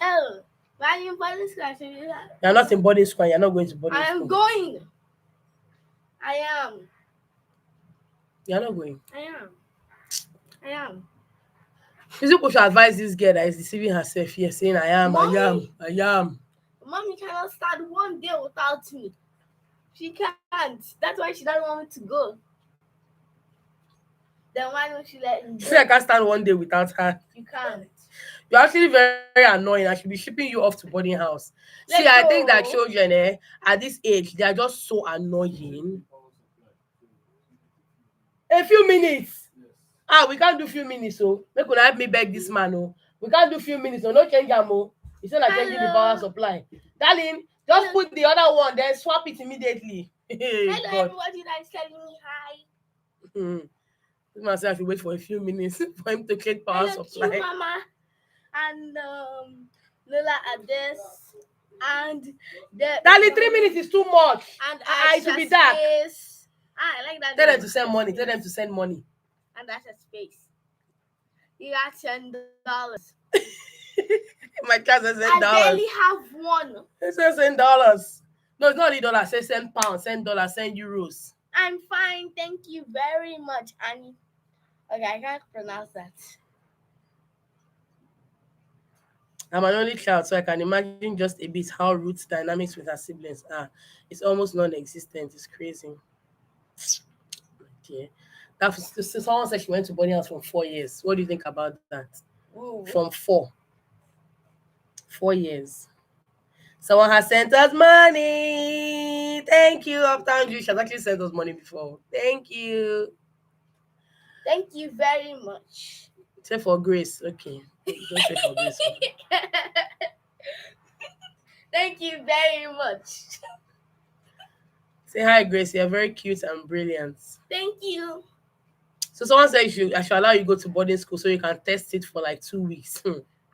Oh, why are you in boarding school? You're not in boarding school. You're not going to boarding I school. am going. I am. You're not going. I am. I am. People should advise this girl that is deceiving herself here, saying, I am. Mommy, Mommy cannot start one day without me. She can't. That's why she doesn't want me to go. Then why don't she let me go? See, I can't stand one day without her. You can't. You're actually very, very annoying. I should be shipping you off to boarding house. See, I think that children at this age, they are just so annoying. A few minutes. We can't do few minutes, so make una help me beg this man. Oh. We can't do few minutes, so no change am. He said like changing the power supply. Darling, just put the other one, then swap it immediately. Hello, everybody that is telling me hi. This man said I should wait for a few minutes for him to change power supply. Hello, Mama and Lola Ades and darling, 3 minutes is too much. And it should be dark. I like that. Tell them to send money. Tell them to send money. And that's a space. You got $10. My child says $10. I barely have one. It says $10. No, it's not only dollars. It says send pounds, send dollars, send euros. I'm fine. Thank you very much, Annie. Okay, I can't pronounce that. I'm an only child, so I can imagine just a bit how Ruth's dynamics with her siblings are. It's almost non-existent. It's crazy. year. Someone said she went to boarding house for 4 years. What do you think about that? Ooh. From 4 years. Someone has sent us money. Thank you, Uptown Jew. She has actually sent us money before. Thank you. Thank you very much. Say for grace. Okay. Don't say for grace. Thank you very much. Say hi, Grace. You're very cute and brilliant. Thank you. So someone said I should allow you go to boarding school so you can test it for like 2 weeks.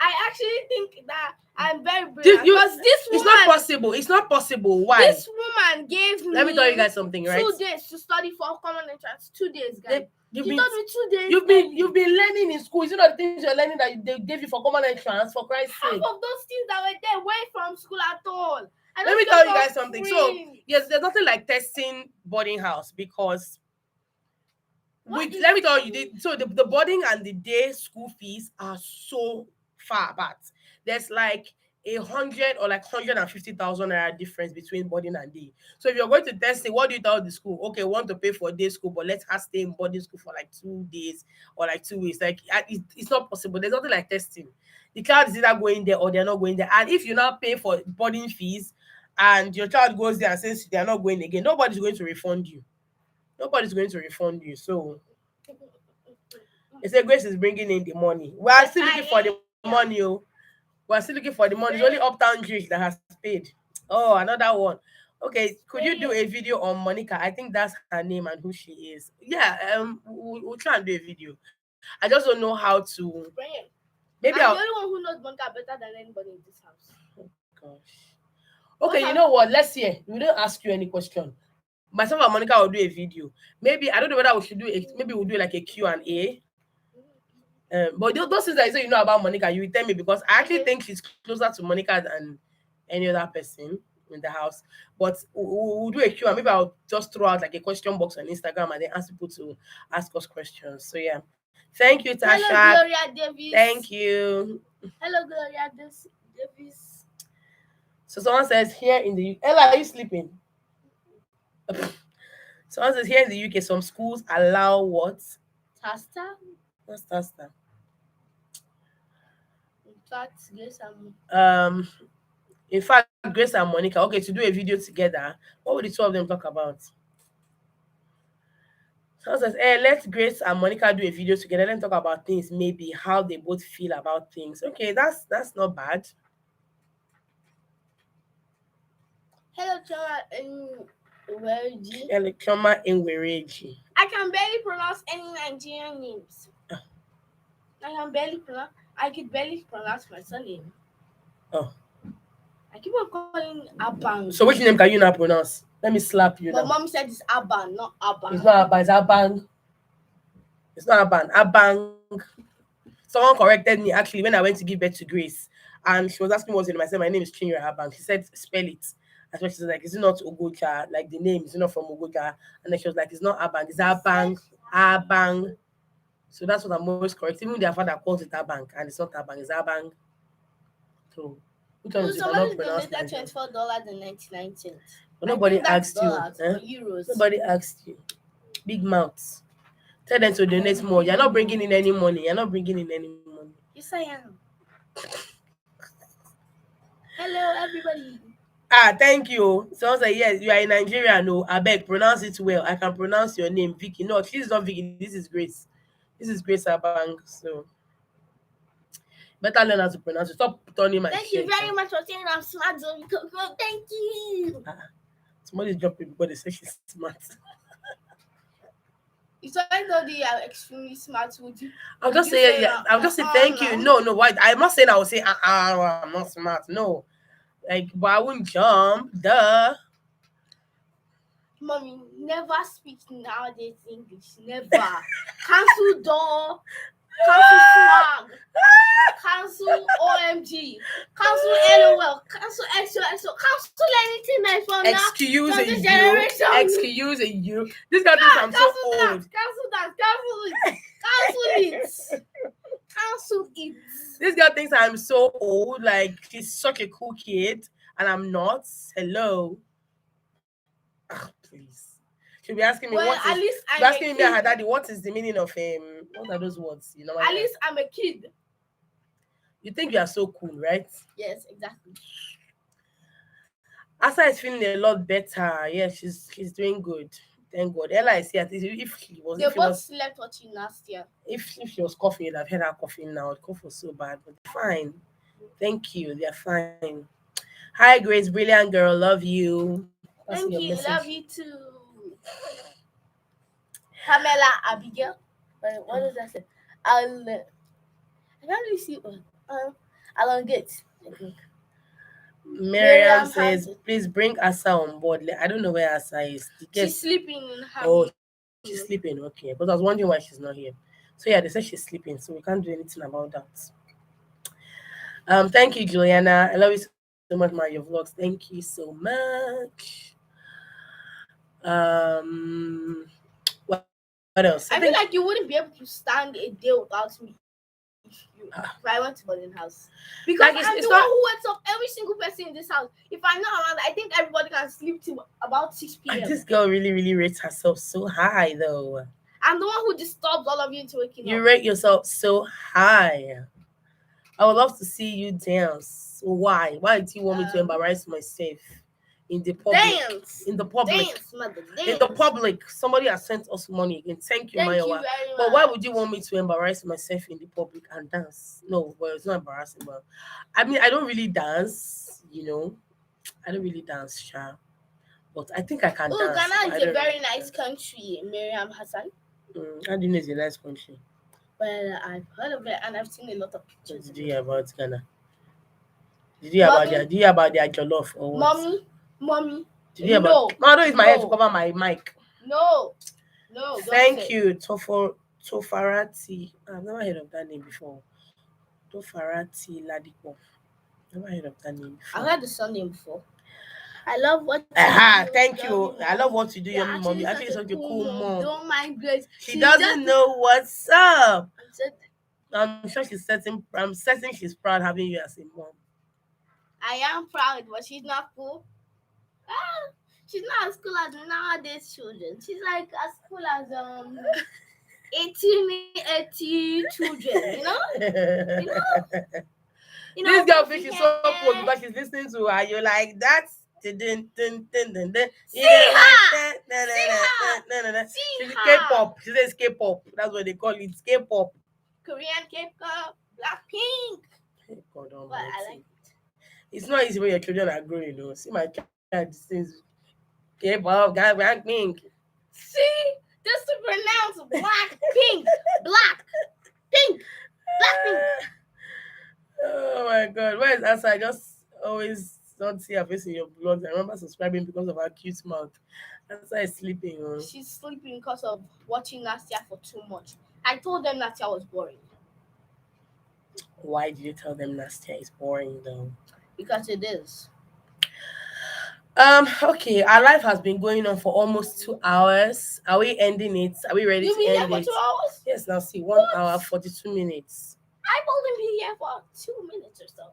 I actually think that I'm very brilliant because this woman. It's not possible. It's not possible. Why? This woman gave me. Let me tell you guys something, right? 2 days to study for common entrance. 2 days, guys. She told me 2 days. You've been learning in school. Is it not the things you're learning that they gave you for common entrance? For Christ's Half sake. of those things that were there weren't from school at all. Let me tell you guys something. So yes, there's nothing like testing boarding house because let me tell you. So the boarding and the day school fees are so far apart. There's like 100 or like 150,000 naira difference between boarding and day. So if you're going to test it, what do you tell the school? Okay, we want to pay for day school, but let her stay in boarding school for like 2 days or like 2 weeks. Like it's not possible. There's nothing like testing. The child is either going there or they're not going there. And if you now pay for boarding fees and your child goes there and says they're not going again, nobody's going to refund you. Nobody's going to refund you. So they say Grace is bringing in the money. We are still looking for the money. We're still looking for the money. It's only Uptown Jewish that has paid. Oh, another one. Okay, could you do a video on Monica? I think that's her name and who she is. Yeah, we'll try and do a video. I just don't know how to. Maybe I'm the only one who knows Monica better than anybody in this house. Oh gosh. Okay, you know what? Let's hear. We don't ask you any question. Myself and Monica will do a video. Maybe I don't know whether we should do it. Maybe we'll do like a Q&A. But those things that you say you know about Monica, you will tell me because I actually think she's closer to Monica than any other person in the house. But we'll do a Q&A. Maybe I'll just throw out like a question box on Instagram and then ask people to ask us questions. So yeah. Thank you, Tasha. Hello, Gloria Davis. Thank you. Hello, Gloria Davis. So someone says here in the Ella, are you sleeping? Someone says here in the UK, some schools allow what? Tasta? What's Tasta? In fact, Grace and Monica, okay, to do a video together. What would the two of them talk about? Someone says, let Grace and Monica do a video together. Let them talk about things, maybe how they both feel about things. Okay, that's not bad. Hello, Choma Nwereji. Hello, Choma Nwereji. I can barely pronounce any Nigerian names. I could barely pronounce my surname. Oh. I keep on calling Abang. So which name can you not pronounce? Let me slap you. My mom said it's Abang, not Abang. It's not Abang, it's Abang. It's not Abang. Abang. Someone corrected me actually when I went to give birth to Grace. And she was asking what's name. I said, my name is Chinyereabang. She said, spell it. That's why she was like, is it not Ogocha? Like the name is not from Ogocha. And then she was like, it's not Abang, it's Abang. Abang. So that's what I'm always correct. Even their father calls it Abang, and it's not Abang, it's Abang. So which one is it? Somebody donated $24.99. But nobody asked you. Euros. Nobody asked you. Big mouths. Tell them to donate more. You're not bringing in any money. Yes, I am. Hello, everybody. Thank you. Someone said, yes, you are in Nigeria. No, I beg, pronounce it well. I can pronounce your name, Vicky. No, she's not Vicky. This is Grace. This is Grace Abang. So better learn how to pronounce it. Stop turning my Thank you very much for saying I'm smart. Thank you. Somebody's dropping because they say she's smart. If I told you I'm extremely smart, would you? I'll just say thank you. No, why? I'm not saying I will say I'm not smart. No. Like, but I wouldn't jump. Duh. Mommy, never speak nowadays English. Never. Cancel door. Cancel swag. Cancel OMG. Cancel LOL. Cancel XOXO. Cancel anything that's from Excuse you. This guy thinks I'm so old. Cancel that. Cancel it. Cancel it. This girl thinks I'm so old. Like, she's such a cool kid, and I'm not. Hello. Please. She's She'll be asking me Well, what at is. least She'll be I'm a asking me and her kid. daddy what is the meaning of what are those words? You know, At least I'm a kid. you think you are so cool, right? Yes, exactly. Asa is feeling a lot better. Yeah, she's doing good. Thank God. Ella is here. At least They both slept watching last year. if she was coughing, you'd have heard her coughing now. The cough was so bad, but they're fine. Thank you. They're fine. Hi, Grace, brilliant girl. Love you. That's your Thank you. message. Love you too. Pamela Abigail. What does that say? I can't really see. Elongate. Okay. Miriam Miriam says, has. please bring Asa on board. I don't know where Asa is. She's sleeping in her Oh, room. she's sleeping. Okay. But I was wondering why she's not here. So yeah, they said she's sleeping, so we can't do anything about that. Thank you, Juliana. I love you so much, my your vlogs. Thank you so much. What else? I think I feel like you wouldn't be able to stand a day without me if I went to boarding house. Because Like, I'm it's the not- one who wakes up every single person in this house. If I'm not around, I think everybody can sleep till about 6 p.m. this girl really, really rates herself so high, though. I'm the one who disturbs all of you into waking You up. rate yourself so high. I would love to see you dance. Why? Why do you want me to embarrass myself in the public? Dance. In the public. Dance, mother. In Dance. the public. Somebody has sent us money again. Thank you, Thank you Mayowa. very But why much. would you want me to embarrass myself in the public and dance? No, well, it's not embarrassing. But I mean, I don't really dance. I don't really dance, Sha. But I think I can Oh, dance. but Ghana I is a don't very really nice dance. country, Miriam Hassan. How do you know it's a nice country? Well, I've heard of it and I've seen a lot of What pictures did of you it. hear about Ghana? Did you hear about their jollof or what? Mommy, Did you hear about? no, No, I don't use my head to no, cover my mic. no, don't Thank say. you, Tofarati. I've never heard of that name before. Tofarati Ladipo. Never heard of that name I've before. heard the surname before. I love what you Aha, do. thank Love you. I love what you do, You're yummy mommy. actually Actually, such a such a cool cool mom. mom. Don't mind Grace. She She's doesn't just know what's up. said, I'm sure she's certain. I'm certain she's proud having you as a mom. I am proud, but she's not cool. Ah, she's not as cool as nowadays children. She's like as cool as 1880 children, This girl thinks puffy she's so cool hair. because she's listening to her. You're like, that's dun, dun, dun, dun, dun, dun. See her! She's See her! K-pop. She says K-pop. That's what they call it. K-pop. Korean K-pop, Blackpink. God But I like almighty. It's not easy when your children are growing, though. See my child says K-pop, guy, Blackpink. See, just to pronounce Blackpink, Blackpink, Blackpink. Oh my God. Where is Asa? I just always don't see her face in your blogs. I remember subscribing because of her cute mouth. Asa is sleeping. She's sleeping because of watching last year for too much. I told them last year was boring. Why did you tell them last year is boring though? Because it is. Okay, our life has been going on for almost 2 hours. Are we ending it? Are we ready You've to been here end for it? 2 hours? Yes, now see, one What? hour, 42 minutes. I've only been here for 2 minutes or so.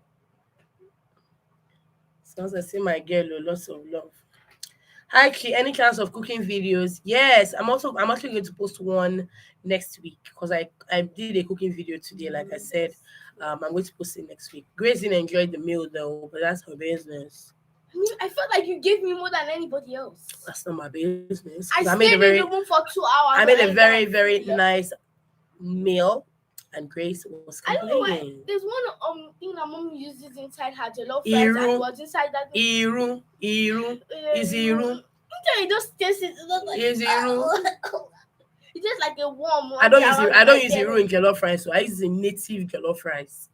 Sounds like see my girl, lots of love. Hi Chi, any chance of cooking videos? Yes, I'm actually going to post one next week because I did a cooking video today, like I said. I'm going to post it next week. Grace didn't enjoy the meal though, but that's her business. I mean, I felt like you gave me more than anybody else. That's not my business. I 'Cause stayed in the room for 2 hours. I made a and very, got very food. nice meal, and Grace was I don't know why. complaining. There's one thing that mom uses inside her jollof rice and it was inside that. Iru, is Iru, You just taste it. It's not like is Iru. it's just like a warm one. I don't use Iru in jollof rice, so I use a native jollof rice,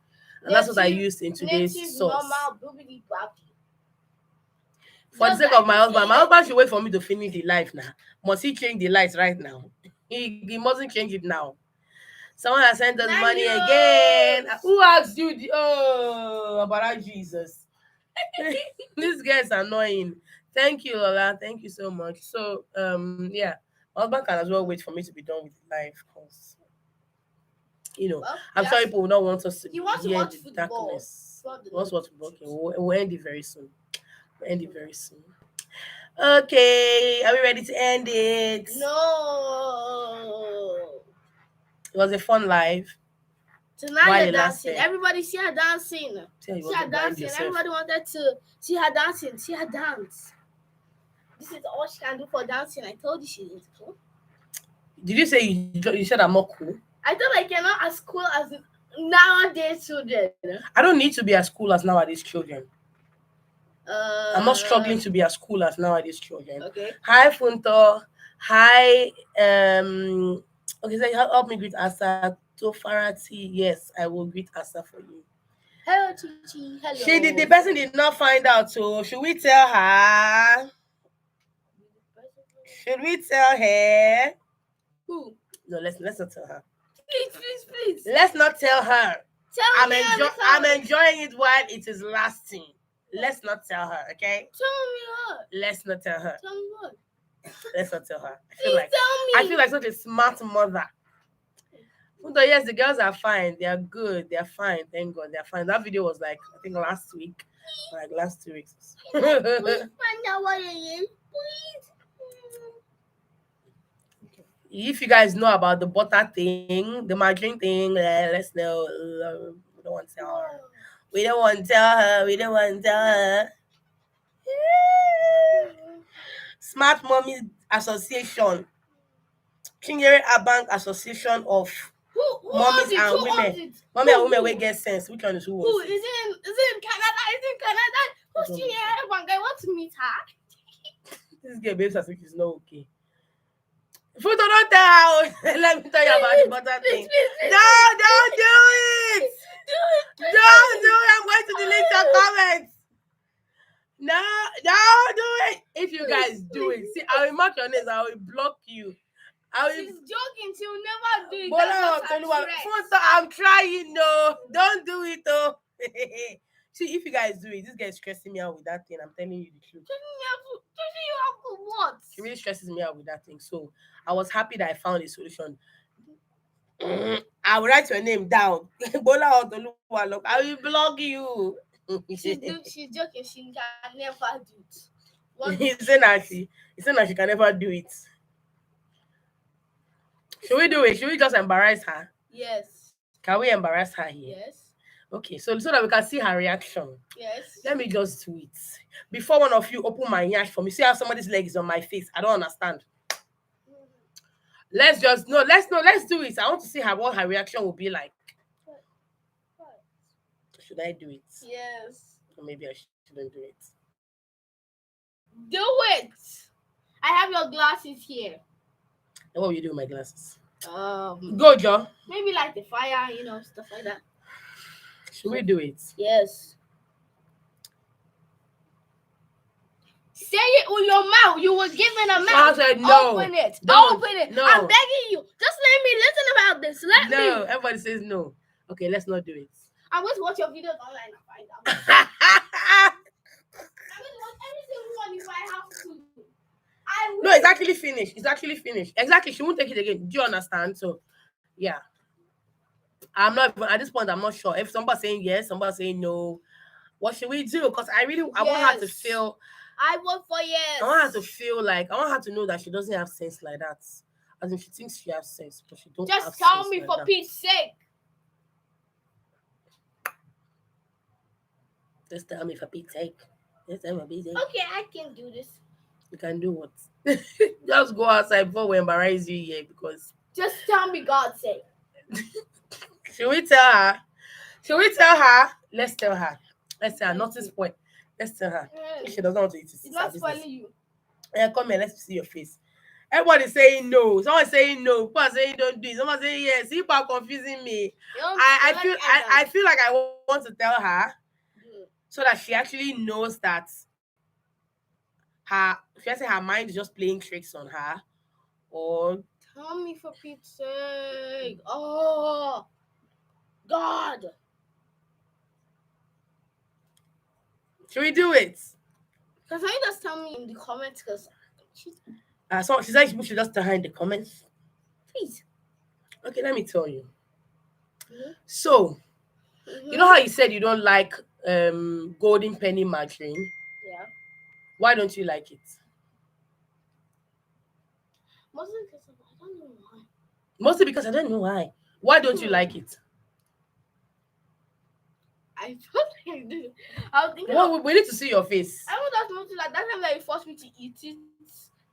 and that's what I used in today's native, sauce. normal, boobity bappy. For the Just sake like of my husband should wait for me to finish the life now. Must he change the lights right now? He mustn't change it now. Someone has sent us money again. Who asked you? About Jesus. This guy is annoying. Thank you, Lola. Thank you so much. So, yeah, my husband can as well wait for me to be done with life, because Well, I'm sure people will not want us to he wants to hear watch the football. darkness. He wants to watch football. Okay, we'll end it very soon. We'll end it very soon. Okay, are we ready to end it? No. It was a fun live. Tonight While you're it dancing. lasted. Everybody see her dancing. See how you See want her to blind dancing. yourself. Everybody wanted to see her dancing. See her dance. This is all she can do for dancing. I told you she is cool. Did you say you said I'm not cool? I thought like you're not as cool as nowadays children. I don't need to be as cool as nowadays children. I'm not struggling to be as cool as nowadays children. Okay. Hi Funto. Hi okay, so help me greet Asa Tofarati. Yes, I will greet Asa for you. Hello, Chichi. Hello. The person did not find out, so should we tell her? Should we tell her? Who? No, let's not tell her. Please. Let's not tell her. Tell me. I'm enjoying it while it is lasting. Let's not tell her, okay? Tell me what? Let's not tell her. Tell me what? Let's not tell her. Tell me. I feel like such a smart mother. Although yes, the girls are fine. They are good. They are fine. Thank God, they are fine. That video was like I think last week, like last 2 weeks. Please find out what it is. Please. If you guys know about the butter thing, the margarine thing, let's know. We don't want to tell her. We don't want to tell her. We don't want to tell her. Smart Mommy Association, Chinyereabang Association of Mommies and Women. Mommy and women will get sense. Which one is who? Who is in Canada? Is in Canada? Who's Chinyereabang? I want to meet her. This girl behaves as if she's not okay. Futo, don't tell. Let me tell you about the butter thing. No, don't do it. Don't do it. I'm going to delete your comments. No, don't do it. If you guys do it, see, I will mark your names. I will block you. She's joking. She'll never do it. Futo, I'm trying. No, don't do it. Oh. See, if you guys do it, this guy is stressing me out with that thing. I'm telling you the truth. What? She really stresses me out with that thing. So I was happy that I found a solution. I will write your name down. Bola Otoluwa, I will block you. She's joking. She can never do it. He said that she can never do it. Should we do it? Should we just embarrass her? Yes. Can we embarrass her here? Yes. Okay, so that we can see her reaction. Yes. Let me just do it. Before one of you open my yash for me, see how somebody's leg is on my face. I don't understand. Let's do it. I want to see what her reaction will be like. What? Should I do it? Yes. Or maybe I shouldn't do it. Do it. I have your glasses here. And what will you do with my glasses? Go, Joe. Maybe like the fire, stuff like that. Should we do it? Yes. Say it with your mouth. You were given a mouth. I said no. Open it. Don't. Open it. No. I'm begging you. Just let me listen about this. No. Everybody says no. Okay, let's not do it. I'm going to watch your videos online and find out. I'm going to watch every single one if I have to. No, it's actually finished. Exactly. She won't take it again. Do you understand? So, yeah. I'm not at this point. I'm not sure if somebody's saying yes, somebody's saying no. What should we do? Because I want her to feel. I vote for yes. I want her to feel like I want her to know that she doesn't have sense like that. As in, she thinks she has sense, but she don't. Just tell me for Pete's sake. Just tell me for Pete's sake. Okay, I can do this. You can do what? Just go outside before we embarrass you here because. Just tell me God's sake. Should we tell her? Let's tell her. Not this point. Let's tell her. If she doesn't want to eat it. It's not spoiling you. Yeah, come here. Let's see your face. Everybody's saying no. Someone's saying no. People are saying don't do it. Someone's saying yes. People are confusing me. I feel like I want to tell her so that she actually knows that her mind is just playing tricks on her. Or tell me for Pete's sake. Oh God. Should we do it? Can you just tell me in the comments? Because so she said we should just tell her in the comments. Please. Okay, let me tell you. So, you know how you said you don't like golden penny margarine? Yeah. Why don't you like it? Mostly because I don't know why. Mostly because I don't know why. Why don't you like it? I felt like I did. I was thinking Well, of. we need to see your face. I want that notice like that time that you forced me to eat it.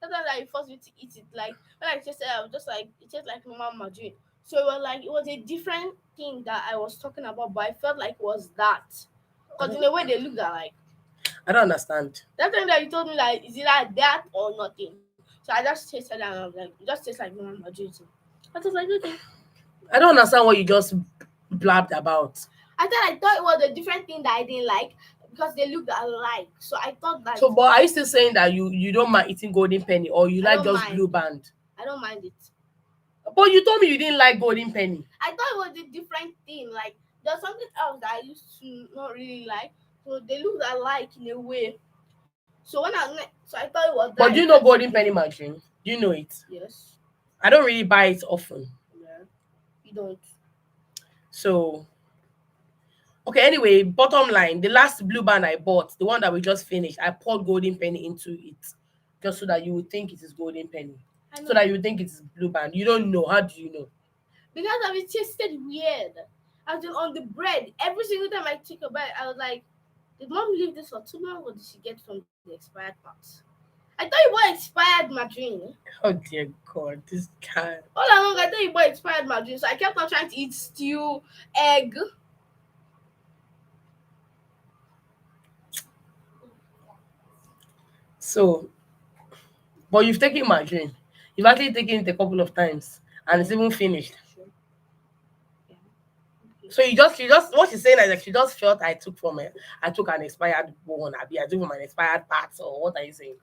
That time that you forced me to eat it. Like when I tasted it, I was just like it tastes like normal margarine. So it was like it was a different thing that I was talking about, but I felt like it was that. I Because in don't, a way they looked alike. I don't understand. That time that you told me like is either that or nothing. So I just tasted it and I was like, it just tastes like normal margarine. So I was like, okay. I don't understand what you just blabbed about. I thought it was a different thing that I didn't like because they looked alike. So I thought that So, but are you still saying that you don't mind eating golden penny, or you I like don't just mind. blue band? I don't mind it. But you told me you didn't like golden penny. I thought it was a different thing. Like there's something else that I used to not really like. So they looked alike in a way. So I thought it was that. But do you know golden penny margarine? Do you know it? Yes. I don't really buy it often. Yeah. You don't. So, okay, anyway, bottom line, the last blue band I bought, the one that we just finished, I poured golden penny into it just so that you would think it is golden penny. I know. So that you would think it's blue band. You don't know. How do you know? Because of it tasted weird. As in on the bread, every single time I take a bite, I was like, did mom leave this for too long or did she get from the expired parts? I thought you bought expired margarine. Oh dear God, this guy. All along, I thought you bought expired margarine. So I kept on trying to eat stew, egg. So, but you've taken margarine. You've actually taken it a couple of times, and it's even finished. So she just what she's saying is like she just felt I took an expired one. I took from an expired part, or what are you saying?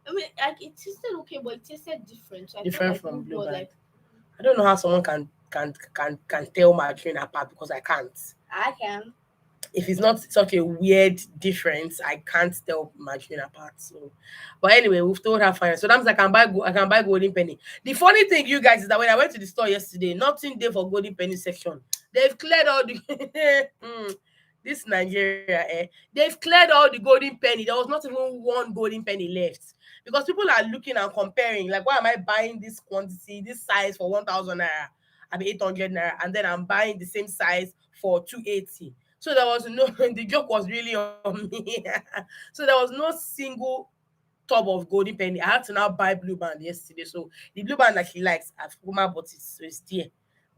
I mean, like it tasted okay, but it tasted different. So I felt Different like from it blue was band. like I don't know how someone can tell margarine apart because I can't. I can. If it's not such a weird difference, I can't tell margarine apart. So, but anyway, we've told her fine. So that means I can buy golden penny. The funny thing, you guys, is that when I went to the store yesterday, nothing there for golden penny section. They've cleared all the this Nigeria, they've cleared all the golden penny. There was not even one golden penny left because people are looking and comparing. Like, why am I buying this quantity, this size for 1,000 naira? I mean 800 naira, and then I'm buying the same size for 280. So there was no the joke was really on me. So there was no single tub of golden penny. I had to now buy blue band yesterday. So the blue band that she likes, I've Kuma bought it, so it's there.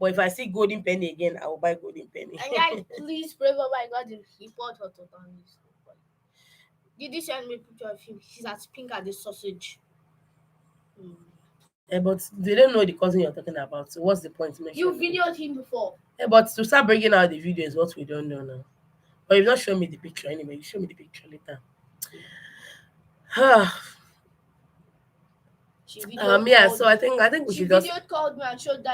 But if I see golden penny again, I will buy golden penny. And guys, please pray for my God. He poured hot water on this. Did you send me a picture of him? He's as pink as the sausage. But they don't know the cousin you're talking about. So what's the point? You videoed him before. But to start bringing out the video is what we don't know now. But you've not shown me the picture anyway. You show me the picture later. She video Yeah. called So I think we She should just video called me and showed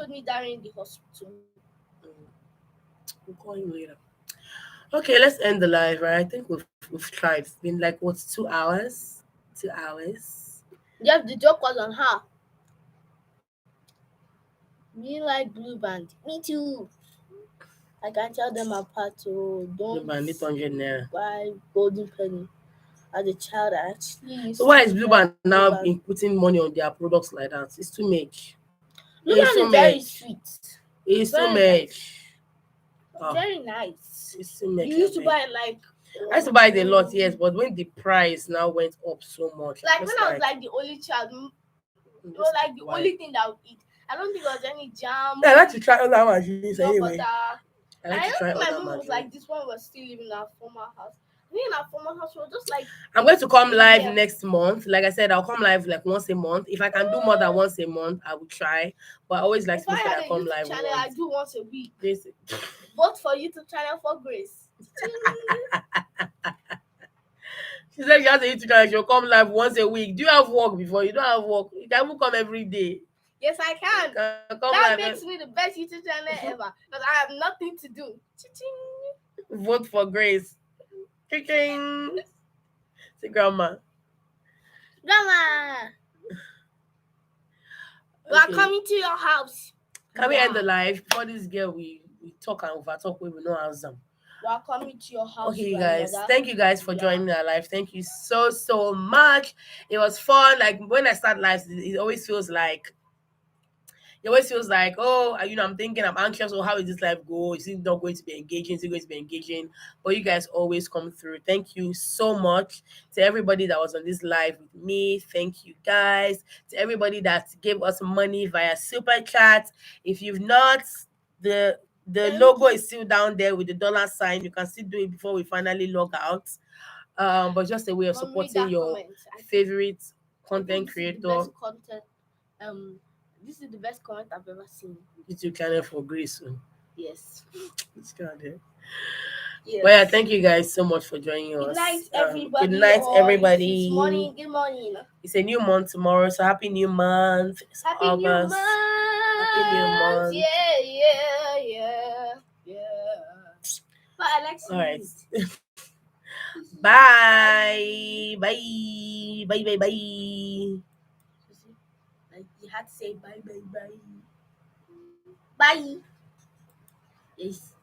me that in the hospital. we'll call you later. Okay, let's end the live. Right? I think we've tried. It's been like what 2 hours? 2 hours. Yes, the joke was on her. Me like blue band. Me too. I can tell them apart. So Blue don't band 800 naira. buy golden penny. As a child, I actually used So why is to Blue like Band now Blue Band. putting money on their products like that? It's too much. Blue It's Band too is very much. sweet. It's too Very much. nice. Oh, Very nice. it's too much. You used to buy it like I used to buy it a lot, yes, but when the price now went up so much, like I'm when just I was like the only child, I'm it just was like the why? only thing that I would eat. I don't think there was any jam, Yeah, I like to try other machines no anyway. butter. I And like I to don't try think my other mom was machines. like this one was still living in our former house. I think in our former house we were just like I'm going to come live Yeah. next month. Like I said, I'll come live like once a month. If I can do more than once a month, I will try. But I always like if to I make sure had I a come YouTube live channel, I once. do once a week. This Vote for YouTube channel for Grace. She said she has a YouTube channel. She'll come live once a week. Do you have work before? You don't have work. You can even come every day. Yes, I can. Come That live. makes me the best YouTube channel ever because I have nothing to do. Ching. Vote for Grace. Ching. Say grandma. Grandma, we are Okay. coming to your house. Can we end the now. live? Before this girl we talk and over talk we will not answer. We're coming to your house, Okay, you guys. grandmother. Thank you guys for Yeah. joining our live. Thank you so much. It was fun. Like when I start lives, it always feels like, oh, I'm thinking, I'm anxious. Oh, how is this life go? Is it not going to be engaging? Is it going to be engaging? But you guys always come through. Thank you so much to everybody that was on this live with me. Thank you guys. To everybody that gave us money via super chat. If you've not, the the Thank logo you. is still down there with the dollar sign. You can still do it before we finally log out. But just a way of Mom, read supporting that your comment. favorite I think content this is the creator best content. This is the best comment I've ever seen. YouTube channel for Grace. Yes. It's kind of. Yes. But yeah, thank you guys so much for joining Good us. night, everybody. Good night, Or if everybody. it's morning, good morning. It's a new month tomorrow, so happy new month. It's Happy New August. Month. Happy new month. Yeah. But I like All right. singing. Bye. Bye. Bye. Bye. Bye. Like you had to say bye. Bye. Yes.